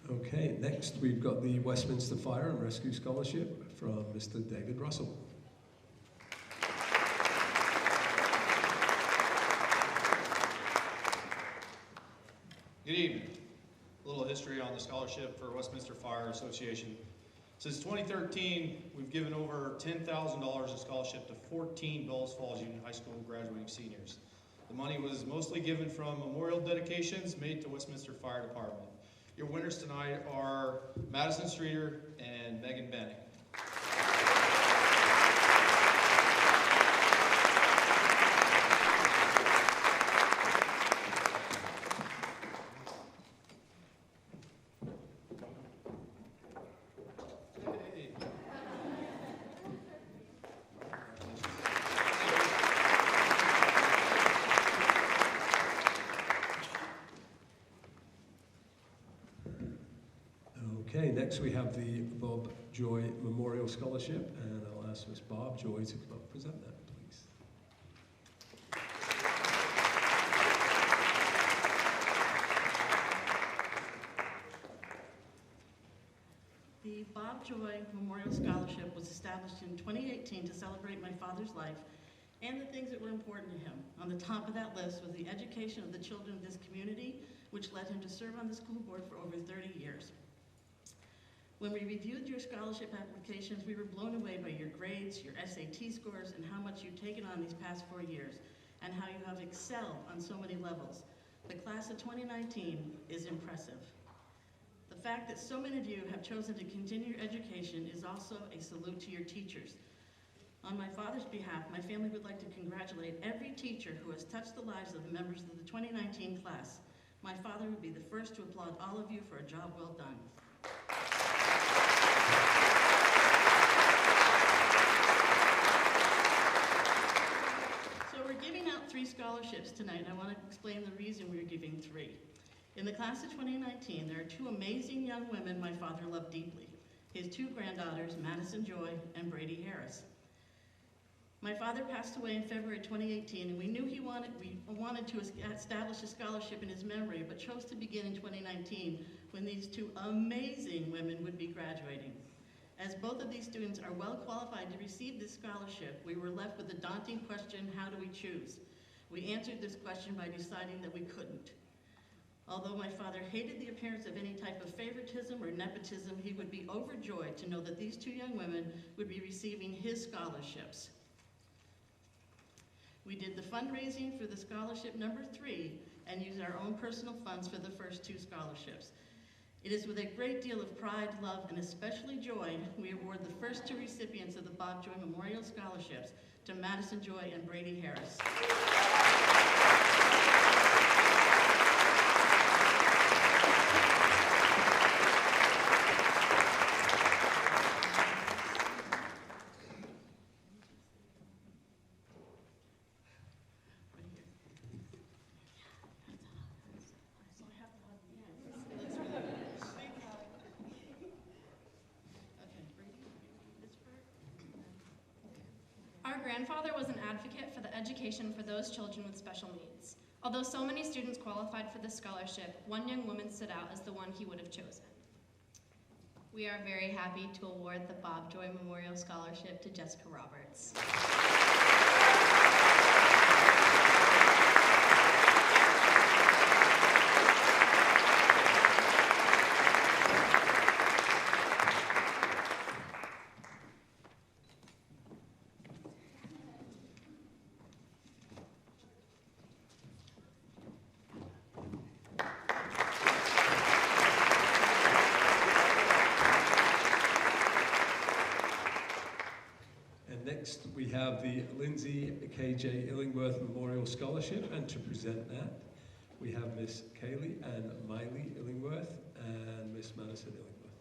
Okay, next we've got the Westminster Fire and Rescue Scholarship from Mr. David Russell. Good evening. A little history on the scholarship for Westminster Fire Association. Since 2013, we've given over $10,000 in scholarship to 14 Bellows Falls Union High School graduating seniors. The money was mostly given from memorial dedications made to Westminster Fire Department. Your winners tonight are Madison Streeter and Megan Benning. Okay, next we have the Bob Joy Memorial Scholarship, and I'll ask Miss Bob Joy to come up and present that, please. The Bob Joy Memorial Scholarship was established in 2018 to celebrate my father's life and the things that were important to him. On the top of that list was the education of the children of this community, which led him to serve on the school board for over 30 years. When we reviewed your scholarship applications, we were blown away by your grades, your SAT scores, and how much you've taken on these past 4 years, and how you have excelled on so many levels. The class of 2019 is impressive. The fact that so many of you have chosen to continue your education is also a salute to your teachers. On my father's behalf, my family would like to congratulate every teacher who has touched the lives of the members of the 2019 class. My father would be the first to applaud all of you for a job well done. So we're giving out 3 scholarships tonight, and I want to explain the reason we're giving 3. In the class of 2019, there are 2 amazing young women my father loved deeply. His 2 granddaughters, Madison Joy and Brady Harris. My father passed away in February 2018, and we knew we wanted to establish a scholarship in his memory, but chose to begin in 2019 when these 2 amazing women would be graduating. As both of these students are well qualified to receive this scholarship, we were left with the daunting question, how do we choose? We answered this question by deciding that we couldn't. Although my father hated the appearance of any type of favoritism or nepotism, he would be overjoyed to know that these 2 young women would be receiving his scholarships. We did the fundraising for the scholarship number 3 and used our own personal funds for the first 2 scholarships. It is with a great deal of pride, love, and especially joy we award the first 2 recipients of the Bob Joy Memorial Scholarships to Madison Joy and Brady Harris. Our grandfather was an advocate for the education for those children with special needs. Although so many students qualified for this scholarship, one young woman stood out as the one he would have chosen. We are very happy to award the Bob Joy Memorial Scholarship to Jessica Roberts. Next, we have the Lindsay K.J. Illingworth Memorial Scholarship, and to present that, we have Miss Kaylee and Miley Illingworth and Miss Madison Illingworth.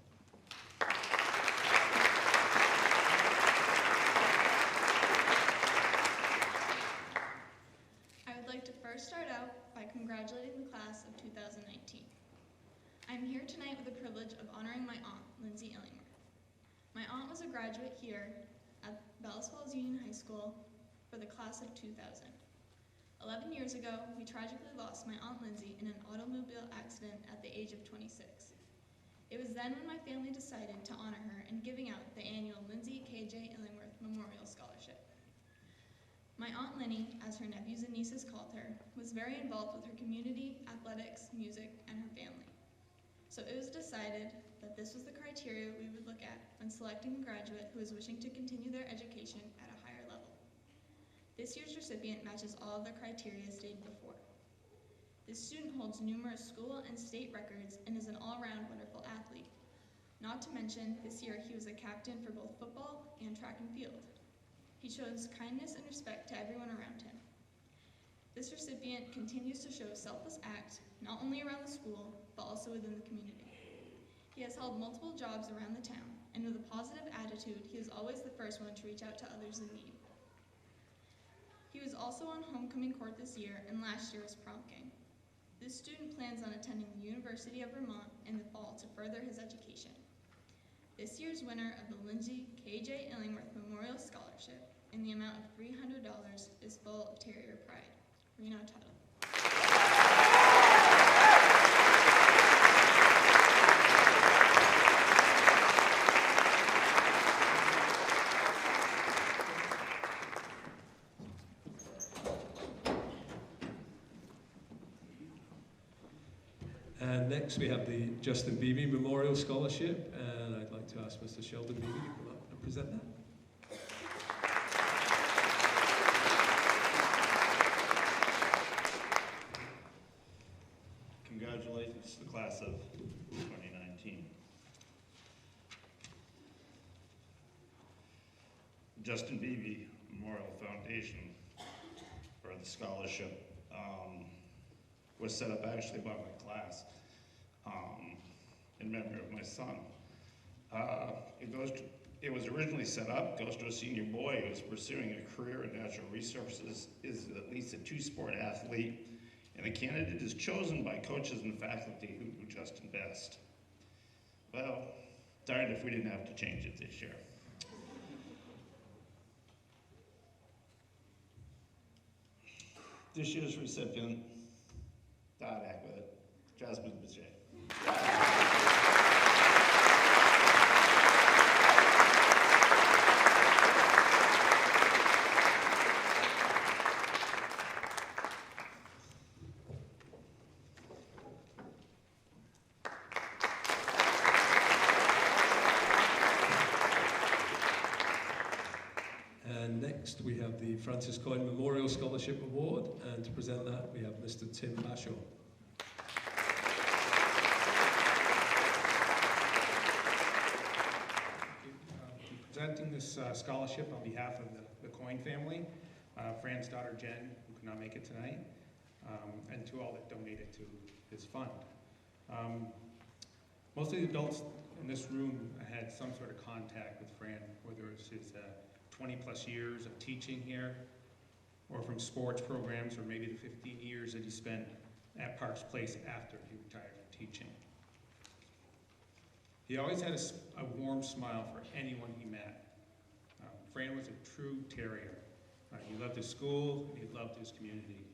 I would like to first start out by congratulating the class of 2019. I'm here tonight with the privilege of honoring my aunt, Lindsay Illingworth. My aunt was a graduate here at Bells Falls Union High School for the class of 2000. 11 years ago, we tragically lost my Aunt Lindsay in an automobile accident at the age of 26. It was then when my family decided to honor her in giving out the annual Lindsay K.J. Illingworth Memorial Scholarship. My Aunt Linny, as her nephews and nieces called her, was very involved with her community, athletics, music, and her family. So it was decided that this was the criteria we would look at when selecting a graduate who is wishing to continue their education at a higher level. This year's recipient matches all of the criteria stated before. This student holds numerous school and state records and is an all-around wonderful athlete. Not to mention, this year he was a captain for both football and track and field. He shows kindness and respect to everyone around him. This recipient continues to show a selfless act, not only around the school, but also within the community. He has held multiple jobs around the town, and with a positive attitude, he is always the first one to reach out to others in need. He was also on homecoming court this year, and last year was prom king. This student plans on attending the University of Vermont in the fall to further his education. This year's winner of the Lindsay K.J. Illingworth Memorial Scholarship in the amount of $300 is full of terrier pride. Reno Tuttle. And next we have the Justin Beebe Memorial Scholarship, and I'd like to ask Mr. Sheldon Beebe to come up and present that. Congratulations to the class of 2019. Justin Beebe Memorial Foundation for the scholarship was set up actually by my class in memory of my son. It was originally set up, goes to a senior boy who is pursuing a career in natural resources, is at least a two-sport athlete, and the candidate is chosen by coaches and faculty who do Justin best. Well, darned if we didn't have to change it this year. This year's recipient, Dot with it, Jasmine Bichet. And next we have the Francis Coyne Memorial Scholarship Award, and to present that we have Mr. Tim Bashaw. Presenting this scholarship on behalf of the Coyne family, Fran's daughter Jen, who could not make it tonight, and to all that donated to this fund. Most of the adults in this room had some sort of contact with Fran, whether it's his 20 plus years of teaching here, or from sports programs, or maybe the 15 years that he spent at Parks Place after he retired from teaching. He always had a warm smile for anyone he met. Fran was a true terrier. He loved his school, and he loved his community.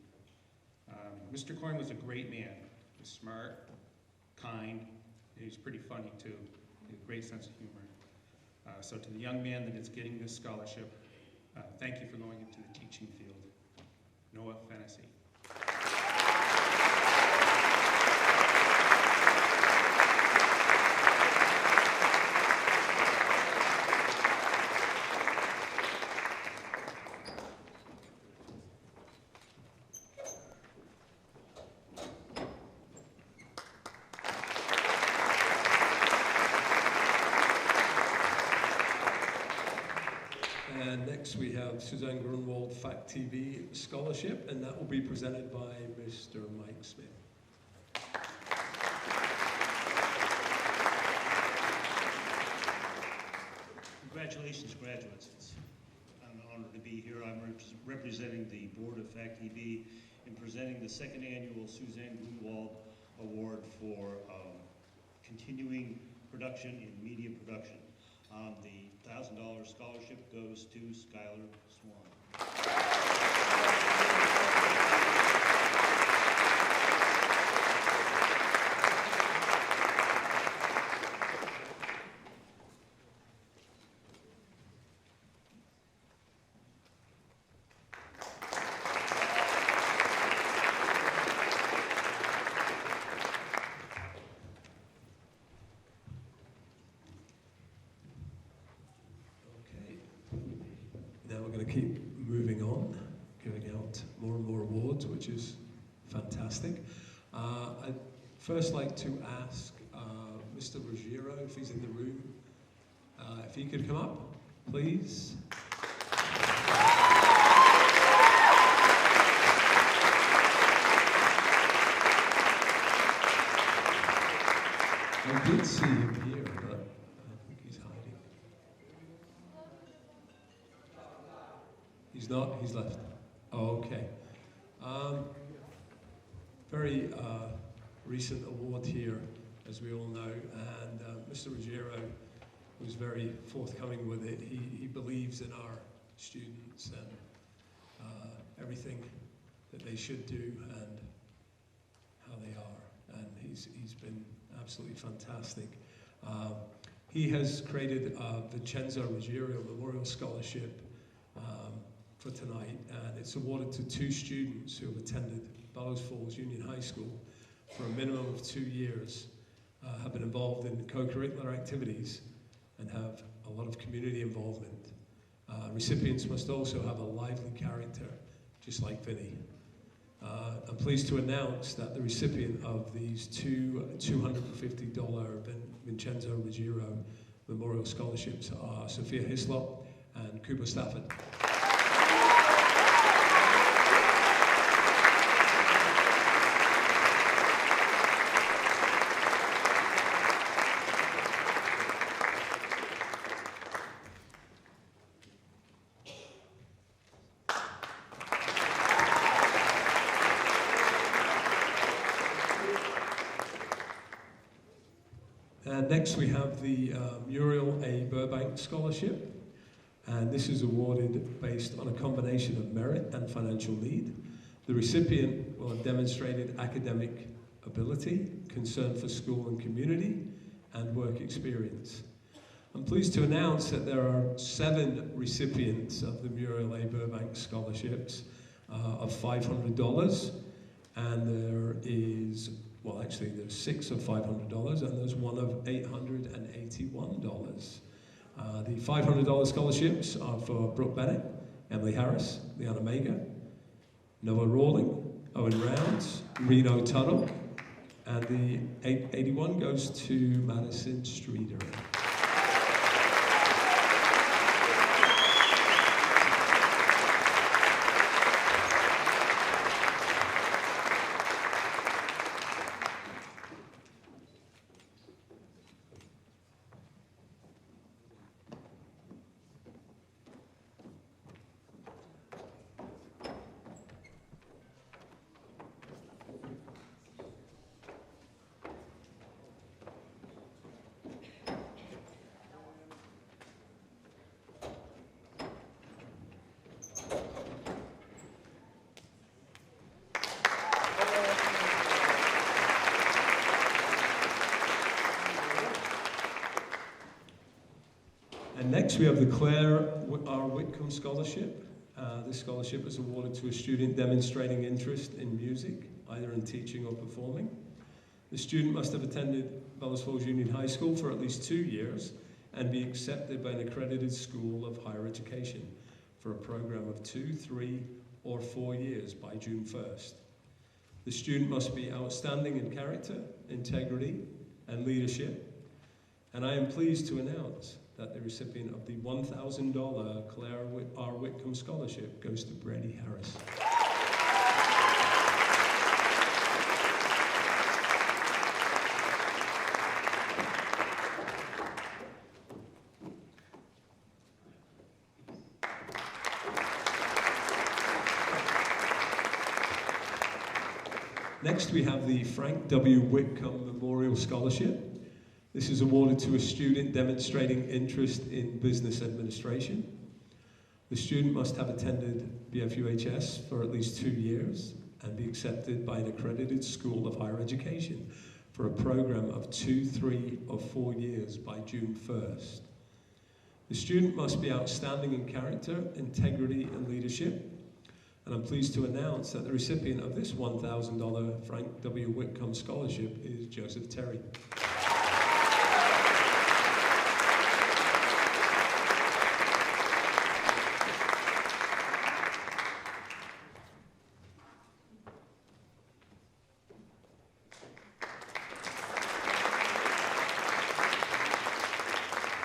Mr. Coyne was a great man. He was smart, kind, and he was pretty funny too. He had a great sense of humor. So to the young man that is getting this scholarship, thank you for going into the teaching field. Noah Fennessy. And next we have Suzanne Grunwald Fact TV Scholarship, and that will be presented by Mr. Mike Smith. Congratulations, graduates. It's an honor to be here. I'm representing the Board of Fact TV in presenting the second annual Suzanne Grunwald Award for continuing production in media production. The $1,000 scholarship goes to Skylar Swan. Keep moving on, giving out more and more awards, which is fantastic. I'd first like to ask Mr. Ruggiero, if he's in the room, if he could come up, please. I did see him here, but I think he's hiding. He's not? He's left. Oh, okay. Very recent award here, as we all know, and Mr. Ruggiero was very forthcoming with it. He believes in our students and everything that they should do and how they are, and he's been absolutely fantastic. He has created Vincenzo Ruggiero Memorial Scholarship for tonight, and it's awarded to 2 students who have attended Bellows Falls Union High School for a minimum of 2 years, have been involved in co-curricular activities, and have a lot of community involvement. Recipients must also have a lively character, just like Vinny. I'm pleased to announce that the recipient of these 2 $250 Vincenzo Ruggiero Memorial Scholarships are Sophia Hislop and Cooper Stafford. Next we have the Muriel A. Burbank Scholarship, and this is awarded based on a combination of merit and financial need. The recipient will have demonstrated academic ability, concern for school and community, and work experience. I'm pleased to announce that there are 7 recipients of the Muriel A. Burbank Scholarships of $500, and there is, well, actually, there's 6 of $500, and there's 1 of $881. The $500 scholarships are for Brooke Bennett, Emily Harris, Leanna Mager, Noah Rawling, Owen Rounds, Reno Tuttle, and the $881 goes to Madison Streeter. And next we have the Claire R. Whitcomb Scholarship. This scholarship is awarded to a student demonstrating interest in music, either in teaching or performing. The student must have attended Bellows Falls Union High School for at least 2 years and be accepted by an accredited school of higher education for a program of 2, 3, or 4 years by June 1st. The student must be outstanding in character, integrity, and leadership. And I am pleased to announce that the recipient of the $1,000 Claire R. Whitcomb Scholarship goes to Brady Harris. Next we have the Frank W. Whitcomb Memorial Scholarship. This is awarded to a student demonstrating interest in business administration. The student must have attended BFUHS for at least 2 years and be accepted by an accredited school of higher education for a program of 2, 3, or 4 years by June 1st. The student must be outstanding in character, integrity, and leadership. And I'm pleased to announce that the recipient of this $1,000 Frank W. Whitcomb Scholarship is Joseph Terry.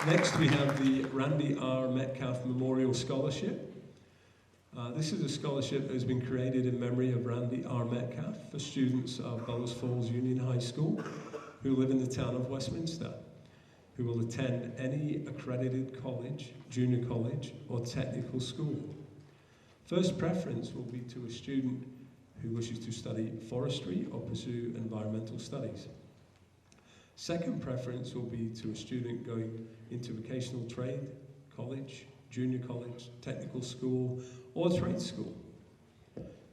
Next, we have the Randy R. Metcalf Memorial Scholarship. This is a scholarship that has been created in memory of Randy R. Metcalf for students of Bellows Falls Union High School who live in the town of Westminster, who will attend any accredited college, junior college, or technical school. First preference will be to a student who wishes to study forestry or pursue environmental studies. Second preference will be to a student going into vocational trade, college, junior college, technical school, or trade school.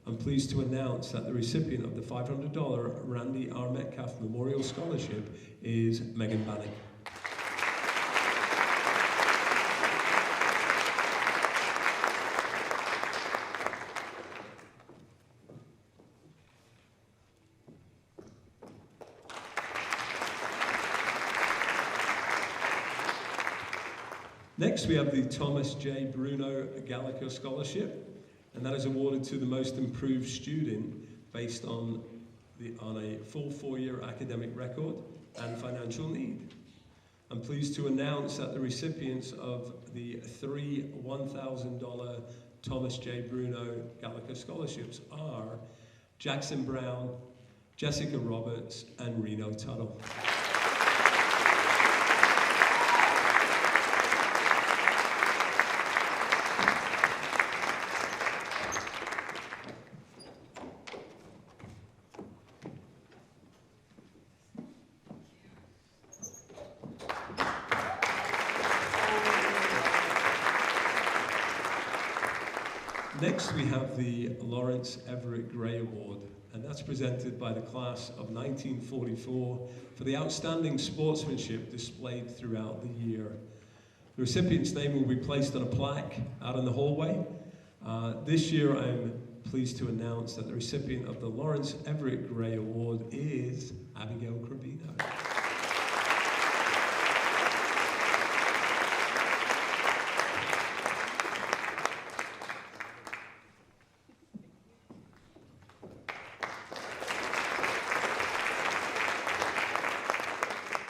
I'm pleased to announce that the recipient of the $500 Randy R. Metcalf Memorial Scholarship is Megan Bannock. Next, we have the Thomas J. Bruno Gallagher Scholarship, and that is awarded to the most improved student based on a full 4-year academic record and financial need. I'm pleased to announce that the recipients of the 3 $1,000 Thomas J. Bruno Gallagher scholarships are Jackson Brown, Jessica Roberts, and Reno Tuttle. Next, we have the Lawrence Everett Gray Award, and that's presented by the class of 1944 for the outstanding sportsmanship displayed throughout the year. The recipient's name will be placed on a plaque out in the hallway. This year, I'm pleased to announce that the recipient of the Lawrence Everett Gray Award is Abigail Cravino.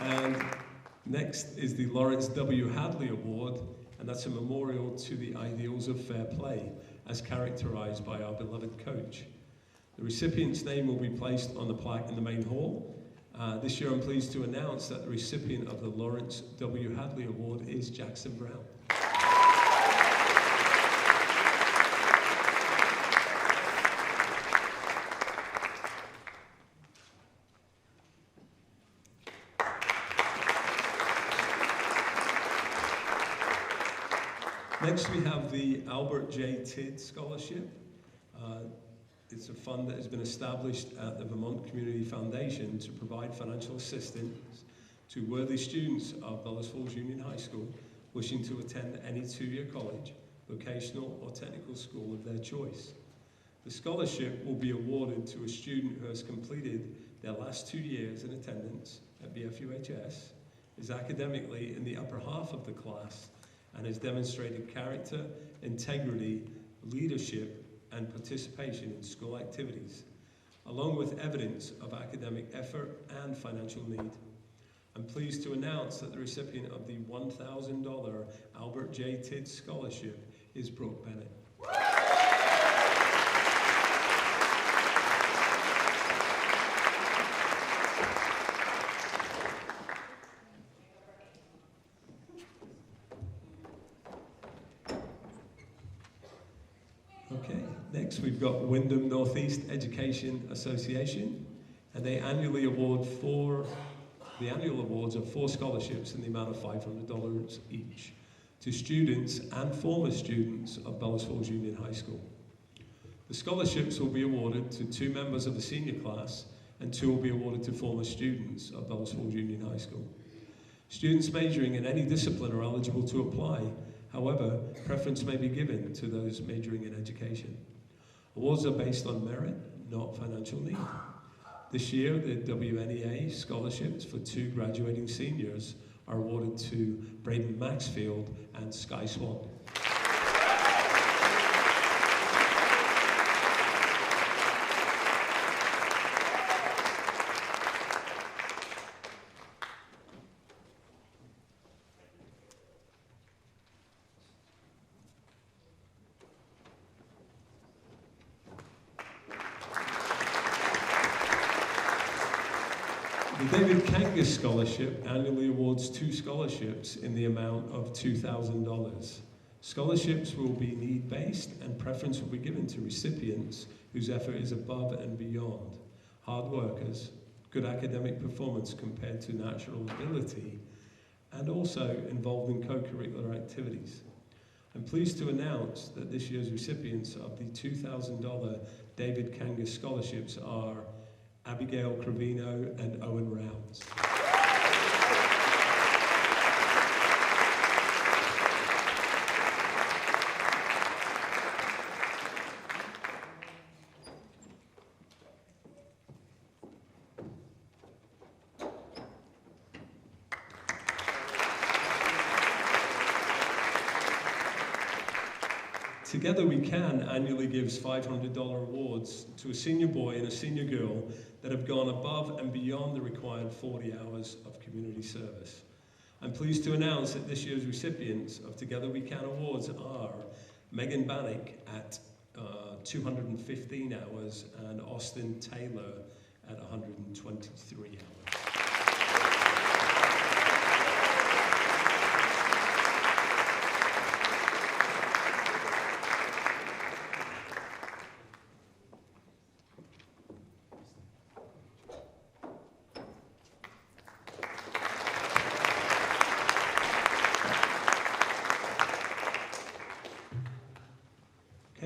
And next is the Lawrence W. Hadley Award, and that's a memorial to the ideals of fair play, as characterized by our beloved coach. The recipient's name will be placed on the plaque in the main hall. This year I'm pleased to announce that the recipient of the Lawrence W. Hadley Award is Jackson Brown. Next, we have the Albert J. Tidd Scholarship. It's a fund that has been established at the Vermont Community Foundation to provide financial assistance to worthy students of Bellows Falls Union High School wishing to attend any two-year college, vocational, or technical school of their choice. The scholarship will be awarded to a student who has completed their last 2 years in attendance at BFUHS, is academically in the upper half of the class, and has demonstrated character, integrity, leadership, and participation in school activities, along with evidence of academic effort and financial need. I'm pleased to announce that the recipient of the $1,000 Albert J. Tidd Scholarship is Brooke Bennett. Okay, next we've got Wyndham Northeast Education Association, and they annually award the annual awards of 4 scholarships in the amount of $500 each to students and former students of Bellows Falls Union High School. The scholarships will be awarded to 2 members of the senior class, and 2 will be awarded to former students of Bellows Falls Union High School. Students majoring in any discipline are eligible to apply. However, preference may be given to those majoring in education. Awards are based on merit, not financial need. This year, the WNEA scholarships for 2 graduating seniors are awarded to Braden Maxfield and Sky Swan. The David Kangas Scholarship annually awards 2 scholarships in the amount of $2,000. Scholarships will be need-based, and preference will be given to recipients whose effort is above and beyond, hard workers, good academic performance compared to natural ability, and also involved in co-curricular activities. I'm pleased to announce that this year's recipients of the $2,000 David Kangas Scholarships are Abigail Cravino and Owen Rounds. Together We Can annually gives $500 awards to a senior boy and a senior girl that have gone above and beyond the required 40 hours of community service. I'm pleased to announce that this year's recipients of Together We Can Awards are Megan Bannock at 215 hours and Austin Taylor at 123 hours.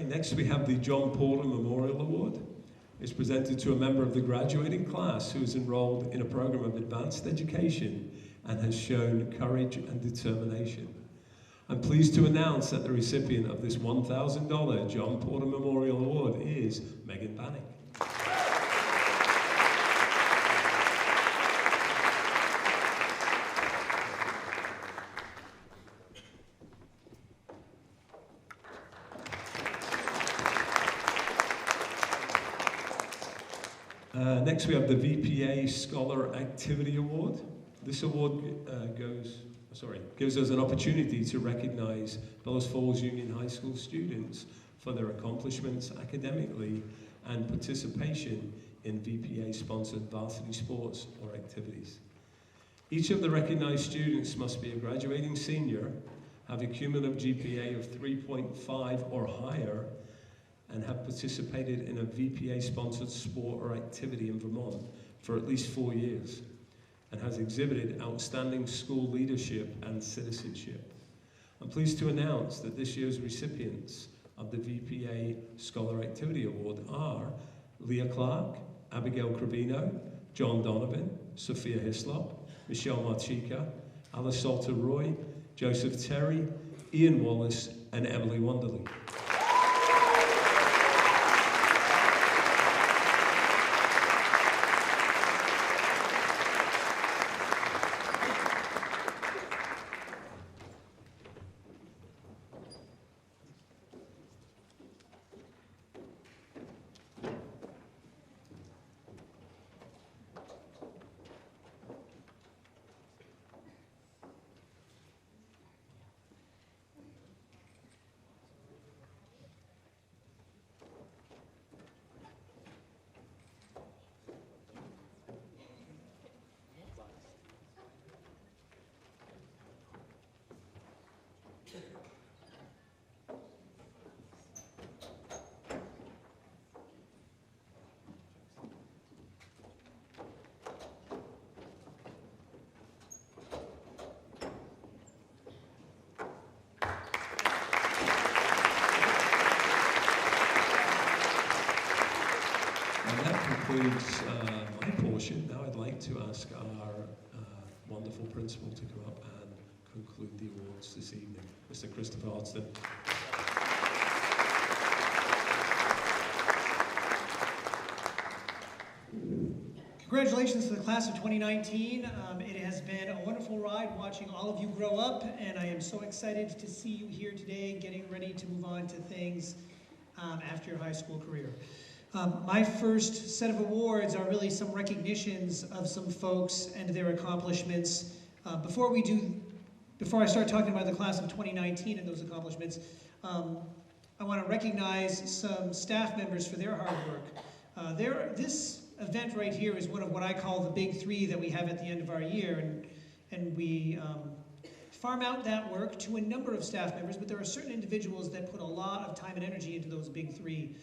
Next, we have the John Porter Memorial Award. It's presented to a member of the graduating class who is enrolled in a program of advanced education and has shown courage and determination. I'm pleased to announce that the recipient of this $1,000 John Porter Memorial Award is Megan Bannock. Next, we have the VPA Scholar Activity Award. This award gives us an opportunity to recognize Bellows Falls Union High School students for their accomplishments academically and participation in VPA-sponsored varsity sports or activities. Each of the recognized students must be a graduating senior, have a cumulative GPA of 3.5 or higher, and have participated in a VPA-sponsored sport or activity in Vermont for at least 4 years, and has exhibited outstanding school leadership and citizenship. I'm pleased to announce that this year's recipients of the VPA Scholar Activity Award are Leah Clark, Abigail Cravino, John Donovan, Sophia Hislop, Michelle Marchica, Alice Salter Roy, Joseph Terry, Ian Wallace, and Emily Wonderly. Concludes my portion. Now I'd like to ask our wonderful principal to come up and conclude the awards this evening, Mr. Christopher Hodgson. Congratulations to the class of 2019. It has been a wonderful ride watching all of you grow up, and I am so excited to see you here today getting ready to move on to things after your high school career. My first set of awards are really some recognitions of some folks and their accomplishments. Before I start talking about the class of 2019 and those accomplishments, I want to recognize some staff members for their hard work. This event right here is one of what I call the big three that we have at the end of our year, and we farm out that work to a number of staff members, but there are certain individuals that put a lot of time and energy into those big three.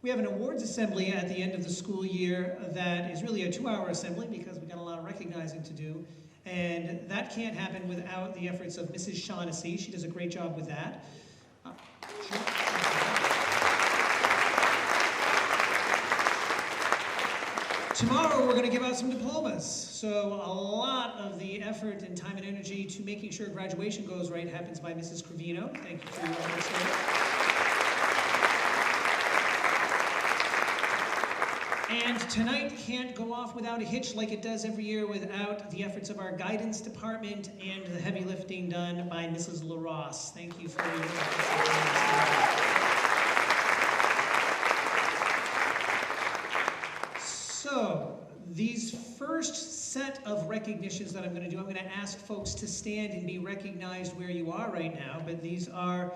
We have an awards assembly at the end of the school year that is really a 2-hour assembly because we've got a lot of recognizing to do, and that can't happen without the efforts of Mrs. Shaughnessy. She does a great job with that. Tomorrow we're going to give out some diplomas, so a lot of the effort and time and energy to making sure graduation goes right happens by Mrs. Cravino. Thank you for your efforts there. And tonight can't go off without a hitch like it does every year without the efforts of our guidance department and the heavy lifting done by Mrs. LaRosse. Thank you for your efforts. So, These first set of recognitions that I'm going to do, I'm going to ask folks to stand and be recognized where you are right now, but these are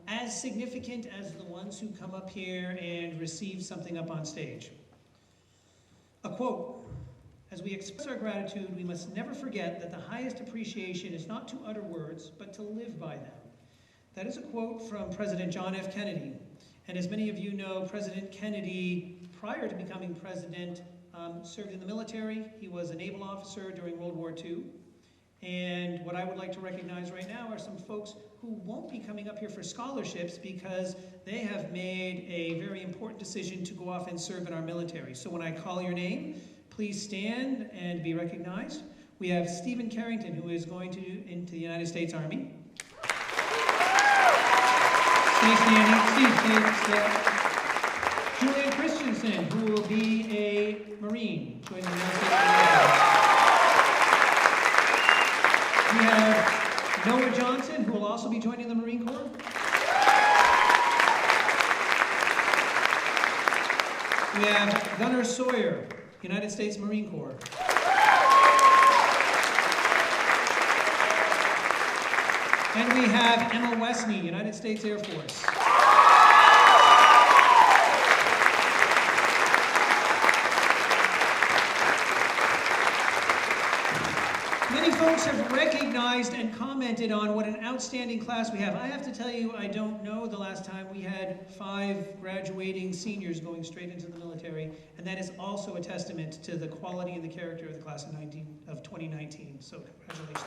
as significant as the ones who come up here and receive something up on stage. A quote: "As we express our gratitude, we must never forget that the highest appreciation is not to utter words, but to live by them." That is a quote from President John F. Kennedy. And as many of you know, President Kennedy, prior to becoming president, served in the military. He was a naval officer during World War II. And what I would like to recognize right now are some folks who won't be coming up here for scholarships because they have made a very important decision to go off and serve in our military. So when I call your name, please stand and be recognized. We have Stephen Carrington, who is going into the United States Army. Stay standing. Steve, Julian Christensen, who will be a Marine, joining the United States Army. We have Noah Johnson, who will also be joining the Marine Corps. We have Gunnar Sawyer, United States Marine Corps. And we have Emma Westney, United States Air Force. Many folks have recognized and commented on what an outstanding class we have. I have to tell you, I don't know the last time we had 5 graduating seniors going straight into the military, and that is also a testament to the quality and the character of the class of 2019. So congratulations.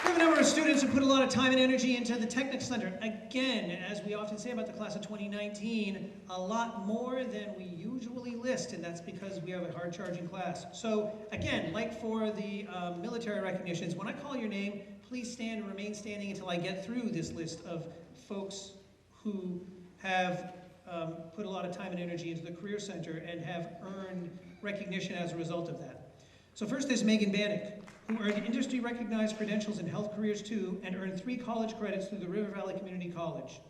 We have a number of students who put a lot of time and energy into the Technic Center. Again, as we often say about the class of 2019, a lot more than we usually list, and that's because we have a hard-charging class. So again, like for the military recognitions, when I call your name, please stand and remain standing until I get through this list of folks who have put a lot of time and energy into the Career Center and have earned recognition as a result of that. So first there's Megan Bannock, who earned industry-recognized credentials in Health Careers 2 and earned 3 college credits through the River Valley Community College.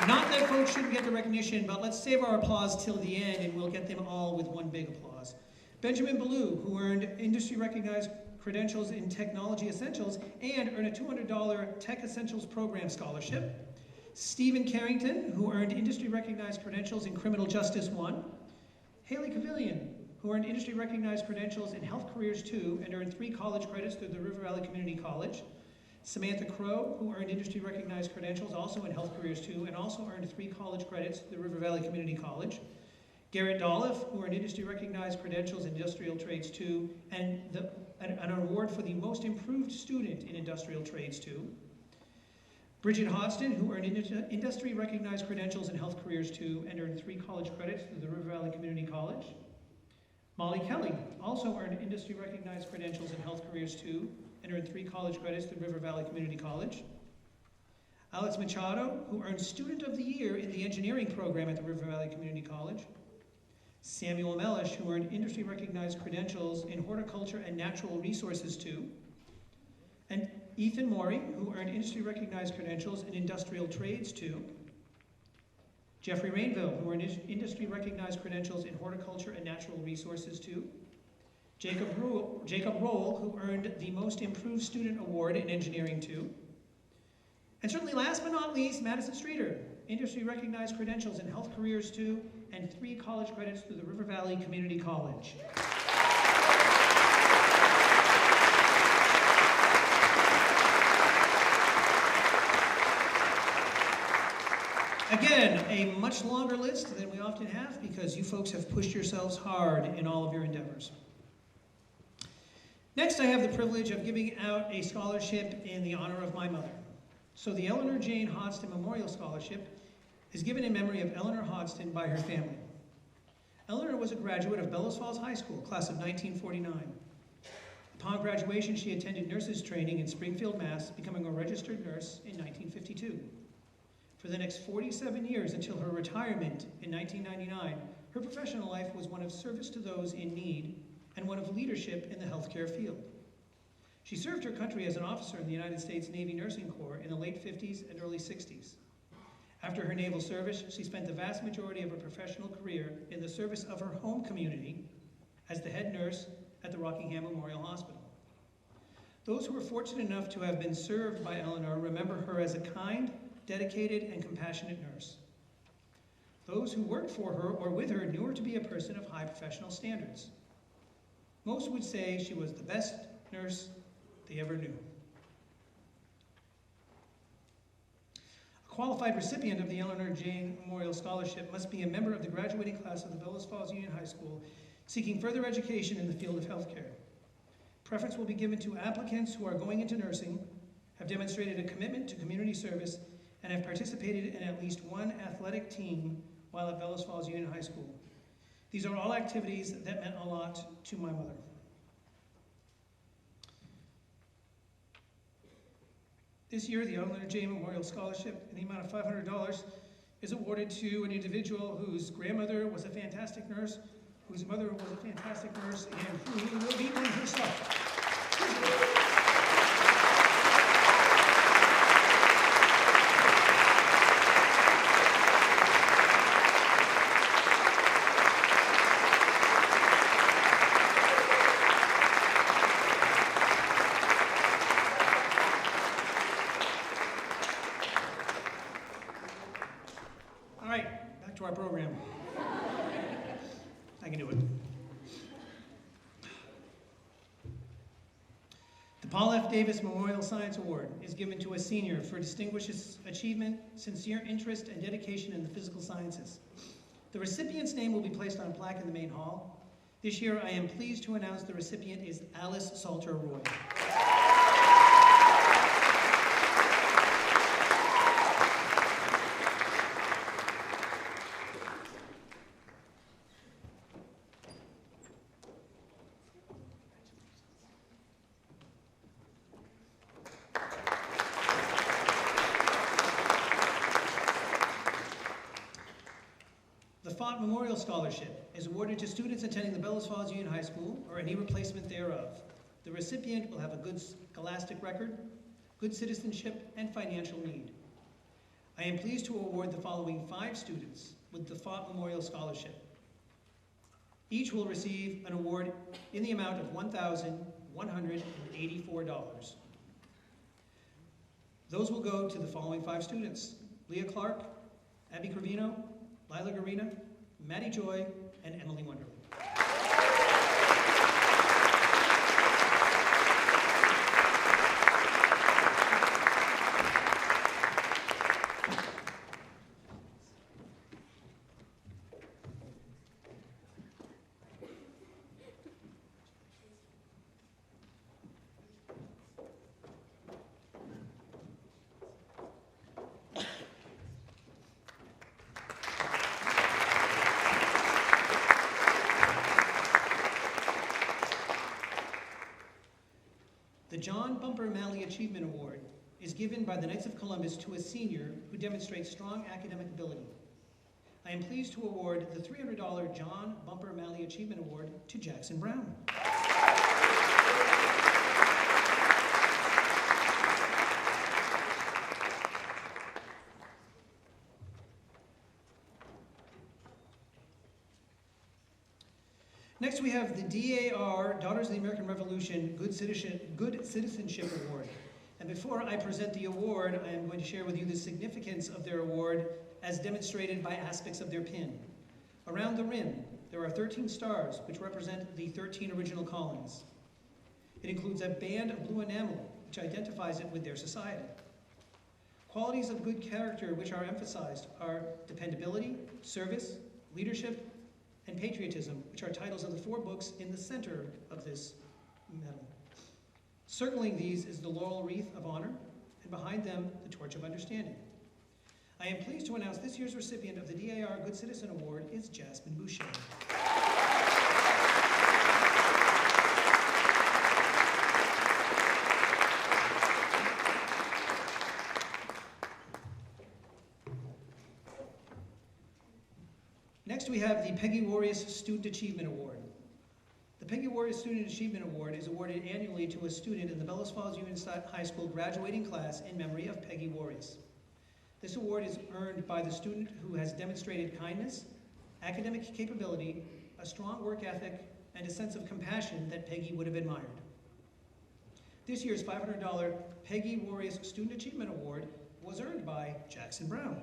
Not that folks shouldn't get the recognition, but let's save our applause till the end and we'll get them all with one big applause. Benjamin Ballou, who earned industry-recognized credentials in Technology Essentials and earned a $200 Tech Essentials Program scholarship. Stephen Carrington, who earned industry-recognized credentials in Criminal Justice 1. Haley Cavillion, who earned industry-recognized credentials in Health Careers 2 and earned 3 college credits through the River Valley Community College. Samantha Crow, who earned industry-recognized credentials also in Health Careers 2 and also earned 3 college credits through the River Valley Community College. Garrett Dolliff, who earned industry-recognized credentials in Industrial Trades 2 and an award for the Most Improved Student in Industrial Trades 2. Bridget Hodgson, who earned industry-recognized credentials in Health Careers 2 and earned 3 college credits through the River Valley Community College. Molly Kelly also earned industry-recognized credentials in Health Careers 2 and earned 3 college credits through River Valley Community College. Alex Machado, who earned Student of the Year in the Engineering program at the River Valley Community College. Samuel Mellish, who earned industry-recognized credentials in Horticulture and Natural Resources 2. And Ethan Morey, who earned industry-recognized credentials in Industrial Trades 2. Jeffrey Rainville, who earned industry-recognized credentials in Horticulture and Natural Resources 2. Jacob Roll, who earned the Most Improved Student Award in Engineering 2. And certainly last but not least, Madison Streeter, industry-recognized credentials in Health Careers 2 and 3 college credits through the River Valley Community College. Again, a much longer list than we often have because you folks have pushed yourselves hard in all of your endeavors. Next, I have the privilege of giving out a scholarship in the honor of my mother. So the Eleanor Jane Hodgson Memorial Scholarship is given in memory of Eleanor Hodgson by her family. Eleanor was a graduate of Bellows Falls High School, class of 1949. Upon graduation, she attended nurses training in Springfield, Mass., becoming a registered nurse in 1952. For the next 47 years until her retirement in 1999, her professional life was one of service to those in need and one of leadership in the healthcare field. She served her country as an officer in the United States Navy Nursing Corps in the late 50s and early 60s. After her naval service, she spent the vast majority of her professional career in the service of her home community as the head nurse at the Rockingham Memorial Hospital. Those who were fortunate enough to have been served by Eleanor remember her as a kind, dedicated, and compassionate nurse. Those who worked for her or with her knew her to be a person of high professional standards. Most would say she was the best nurse they ever knew. A qualified recipient of the Eleanor Jane Memorial Scholarship must be a member of the graduating class of the Bellows Falls Union High School seeking further education in the field of healthcare. Preference will be given to applicants who are going into nursing, have demonstrated a commitment to community service, and have participated in at least one athletic team while at Bellows Falls Union High School. These are all activities that meant a lot to my mother. This year, the Eleanor J. Memorial Scholarship in the amount of $500 is awarded to an individual whose grandmother was a fantastic nurse, whose mother was a fantastic nurse, and who will be one herself. All right, back to our program. I can do it. The Paul F. Davis Memorial Science Award is given to a senior for distinguished achievement, sincere interest, and dedication in the physical sciences. The recipient's name will be placed on a plaque in the main hall. This year, I am pleased to announce the recipient is Alice Salter Roy. Memorial Scholarship is awarded to students attending the Bellows Falls Union High School or any replacement thereof. The recipient will have a good scholastic record, good citizenship, and financial need. I am pleased to award the following 5 students with the Fott Memorial Scholarship. Each will receive an award in the amount of $1,184. Those will go to the following 5 students: Leah Clark, Abby Cravino, Lila Garina, Maddie Joy, and Emily Wonderly. The John Bumper Malley Achievement Award is given by the Knights of Columbus to a senior who demonstrates strong academic ability. I am pleased to award the $300 John Bumper Malley Achievement Award to Jackson Brown. Next, we have the DAR, Daughters of the American Revolution, Good Citizenship Award. And before I present the award, I am going to share with you the significance of their award as demonstrated by aspects of their pin. Around the rim, there are 13 stars, which represent the 13 original colonies. It includes a band of blue enamel, which identifies it with their society. Qualities of good character which are emphasized are dependability, service, leadership, and patriotism, which are titles of the 4 books in the center of this medal. Circling these is the laurel wreath of honor, and behind them, the torch of understanding. I am pleased to announce this year's recipient of the DAR Good Citizen Award is Jasmine Boucher. Next, we have the Peggy Warius Student Achievement Award. The Peggy Warriors Student Achievement Award is awarded annually to a student in the Bellows Falls Union High School graduating class in memory of Peggy Warriors. This award is earned by the student who has demonstrated kindness, academic capability, a strong work ethic, and a sense of compassion that Peggy would have admired. This year's $500 Peggy Warriors Student Achievement Award was earned by Jackson Brown.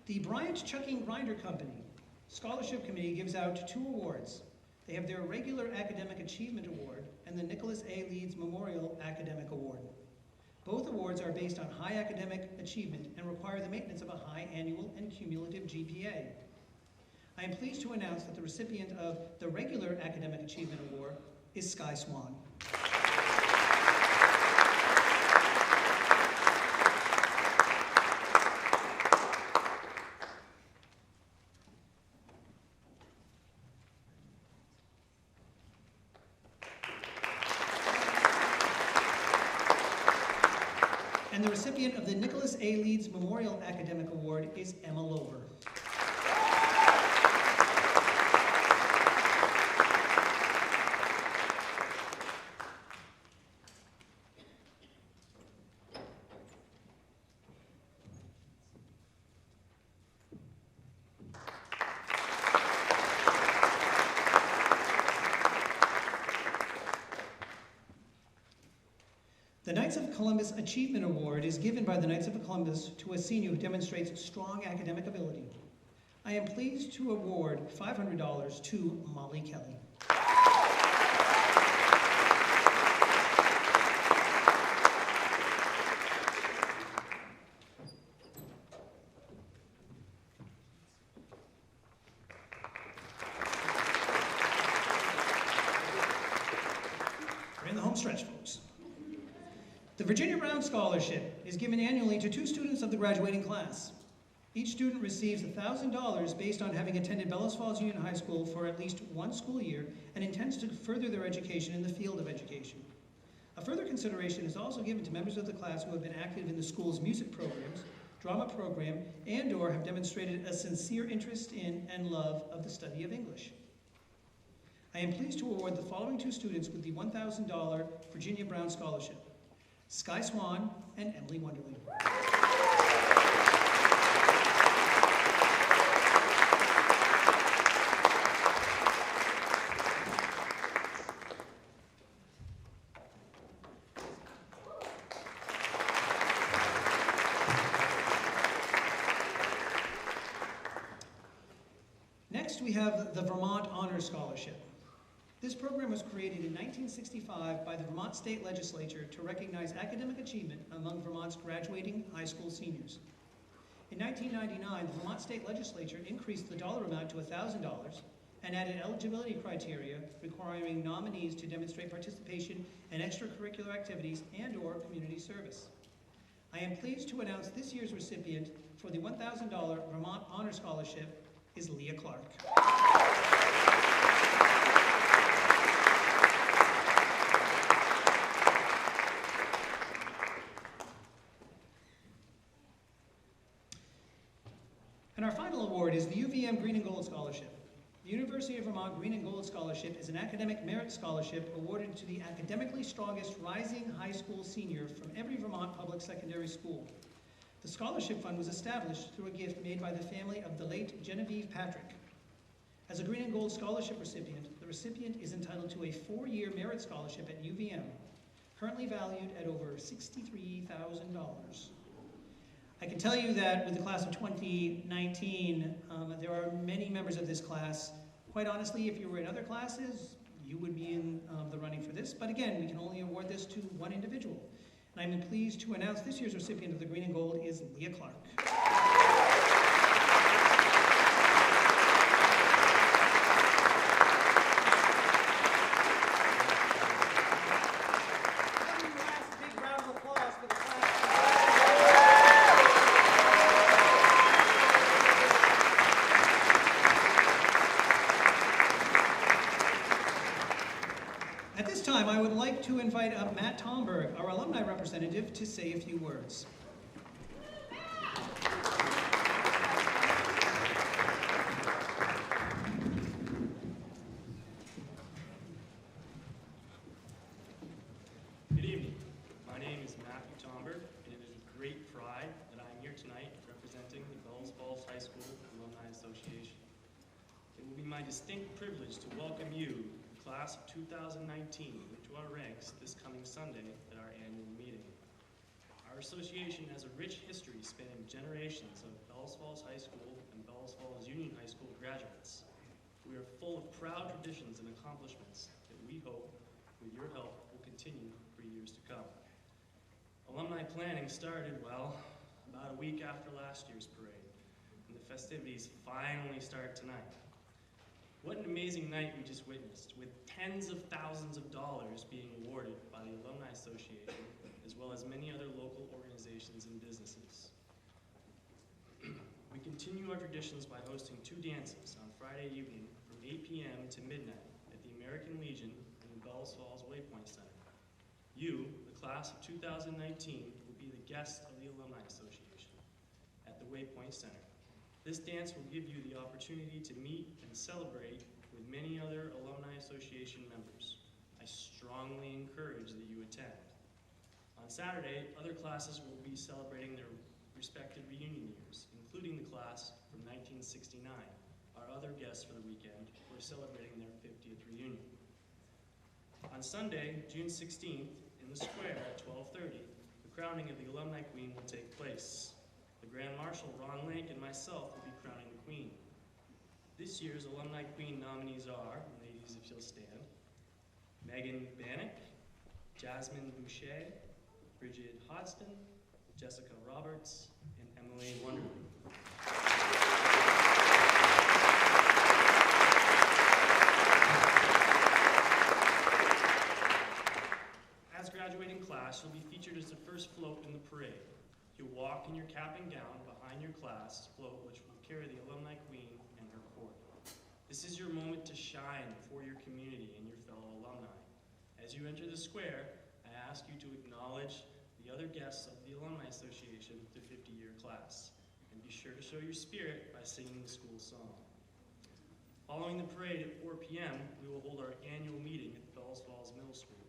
The Bryant Chucking Grinder Company Scholarship Committee gives out 2 awards. They have their regular Academic Achievement Award and the Nicholas A. Leeds Memorial Academic Award. Both awards are based on high academic achievement and require the maintenance of a high annual and cumulative GPA. I am pleased to announce that the recipient of the regular Academic Achievement Award is Sky Swan. And the recipient of the Nicholas A. Leeds Memorial Academic Award is Emma Lover. The Knights of Columbus Achievement Award is given by the Knights of Columbus to a senior who demonstrates strong academic ability. I am pleased to award $500 to Molly Kelly. We're in the home stretch, folks. The Virginia Brown Scholarship is given annually to 2 students of the graduating class. Each student receives $1,000 based on having attended Bellows Falls Union High School for at least 1 school year and intends to further their education in the field of education. A further consideration is also given to members of the class who have been active in the school's music programs, drama program, and/or have demonstrated a sincere interest in and love of the study of English. I am pleased to award the following 2 students with the $1,000 Virginia Brown Scholarship: Sky Swan and Emily Wonderly. Next, we have the Vermont Honor Scholarship. This program was created in 1965 by the Vermont State Legislature to recognize academic achievement among Vermont's graduating high school seniors. In 1999, the Vermont State Legislature increased the dollar amount to $1,000 and added eligibility criteria requiring nominees to demonstrate participation in extracurricular activities and/or community service. I am pleased to announce this year's recipient for the $1,000 Vermont Honor Scholarship is Leah Clark. And our final award is the UVM Green and Gold Scholarship. The University of Vermont Green and Gold Scholarship is an academic merit scholarship awarded to the academically strongest rising high school senior from every Vermont public secondary school. The scholarship fund was established through a gift made by the family of the late Genevieve Patrick. As a Green and Gold Scholarship recipient, the recipient is entitled to a 4-year merit scholarship at UVM, currently valued at over $63,000. I can tell you that with the class of 2019, there are many members of this class. Quite honestly, if you were in other classes, you would be in the running for this. But again, we can only award this to one individual. And I'm pleased to announce this year's recipient of the Green and Gold is Leah Clark. to invite up Matt Tomberg, our alumni representative, to say a few words. Good evening. My name is Matthew Tomberg, and it is with great pride that I'm here tonight representing the Bellows Falls High School Alumni Association. It will be my distinct privilege to welcome you, the class of 2019, into our ranks this coming Sunday at our annual meeting. Our association has a rich history spanning generations of Bellows Falls High School and Bellows Falls Union High School graduates. We are full of proud traditions and accomplishments that we hope, with your help, will continue for years to come. Alumni planning started, well, about a week after last year's parade, and the festivities finally start tonight. What an amazing night we just witnessed, with tens of thousands of dollars being awarded by the Alumni Association, as well as many other local organizations and businesses. We continue our traditions by hosting 2 dances on Friday evening from 8 p.m. to midnight at the American Legion in the Bellows Falls Waypoint Center. You, the class of 2019, will be the guest of the Alumni Association at the Waypoint Center. This dance will give you the opportunity to meet and celebrate with many other Alumni Association members. I strongly encourage that you attend. On Saturday, other classes will be celebrating their respective reunion years, including the class from 1969. Our other guests for the weekend who are celebrating their 50th reunion. On Sunday, June 16th, in the square at 12:30, the crowning of the Alumni Queen will take place. The Grand Marshal, Ron Lake, and myself will be crowning the Queen. This year's Alumni Queen nominees are, ladies if you'll stand, Megan Bannock, Jasmine Boucher, Bridget Hodgson, Jessica Roberts, and Emily Wonderly. As graduating class, you'll be featured as the first float in the parade. You'll walk in your cap and gown behind your class float, which will carry the Alumni Queen and her court. This is your moment to shine for your community and your fellow alumni. As you enter the square, I ask you to acknowledge the other guests of the Alumni Association, the 50-year class, and be sure to show your spirit by singing the school song. Following the parade at 4 p.m., we will hold our annual meeting at the Bellows Falls Middle School.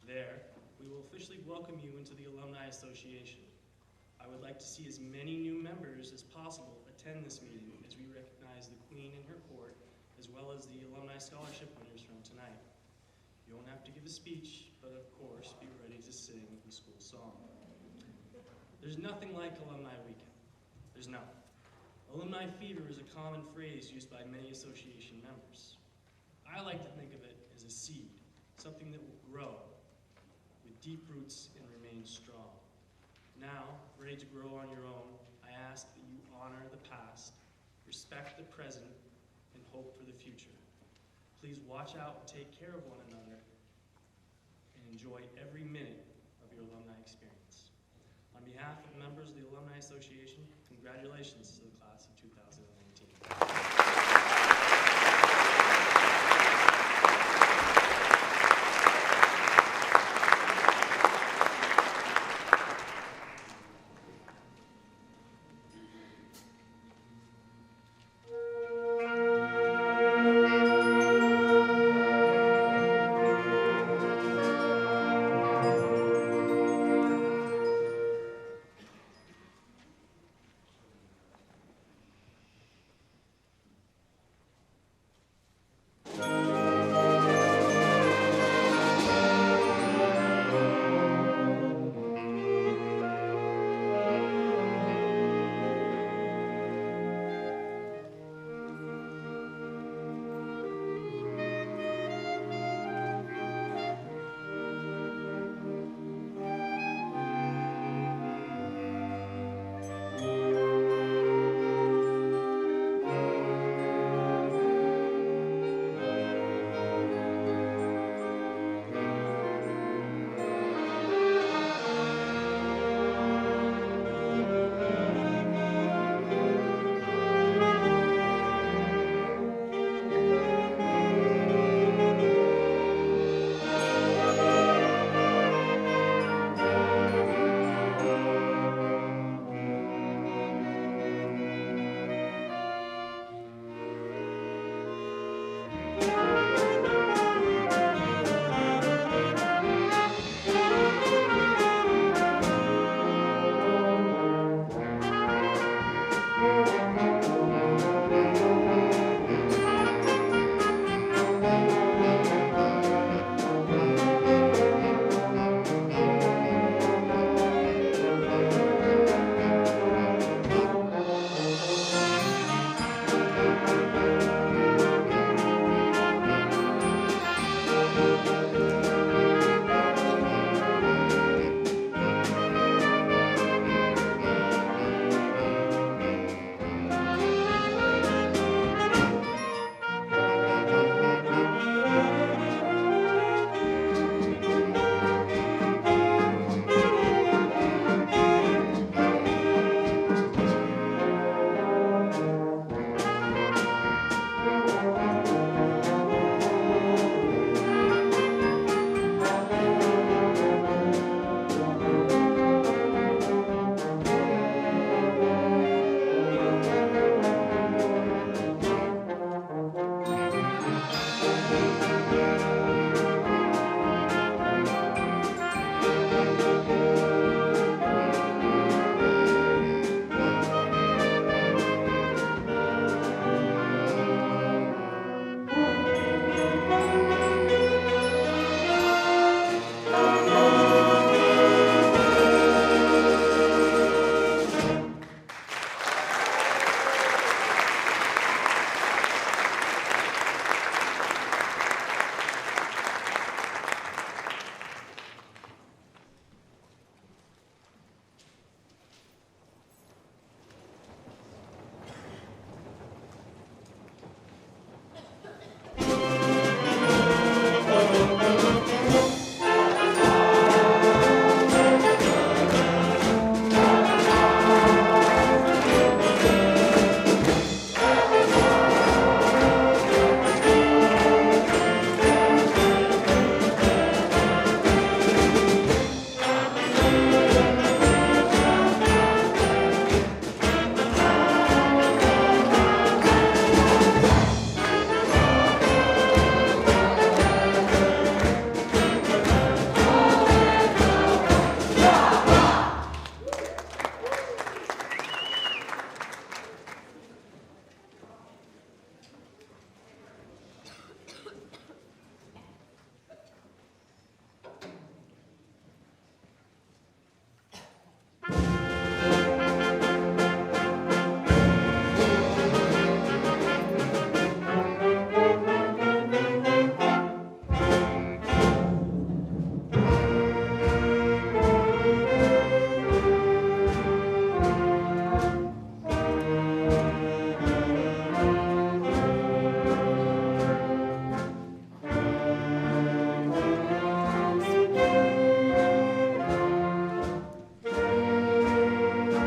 There, we will officially welcome you into the Alumni Association. I would like to see as many new members as possible attend this meeting as we recognize the Queen and her court, as well as the Alumni Scholarship winners from tonight. You don't have to give a speech, but of course, be ready to sing the school song. There's nothing like Alumni Weekend. There's not. Alumni fever is a common phrase used by many association members. I like to think of it as a seed, something that will grow with deep roots and remain strong. Now, ready to grow on your own, I ask that you honor the past, respect the present, and hope for the future. Please watch out and take care of one another and enjoy every minute of your alumni experience. On behalf of members of the Alumni Association, congratulations to the class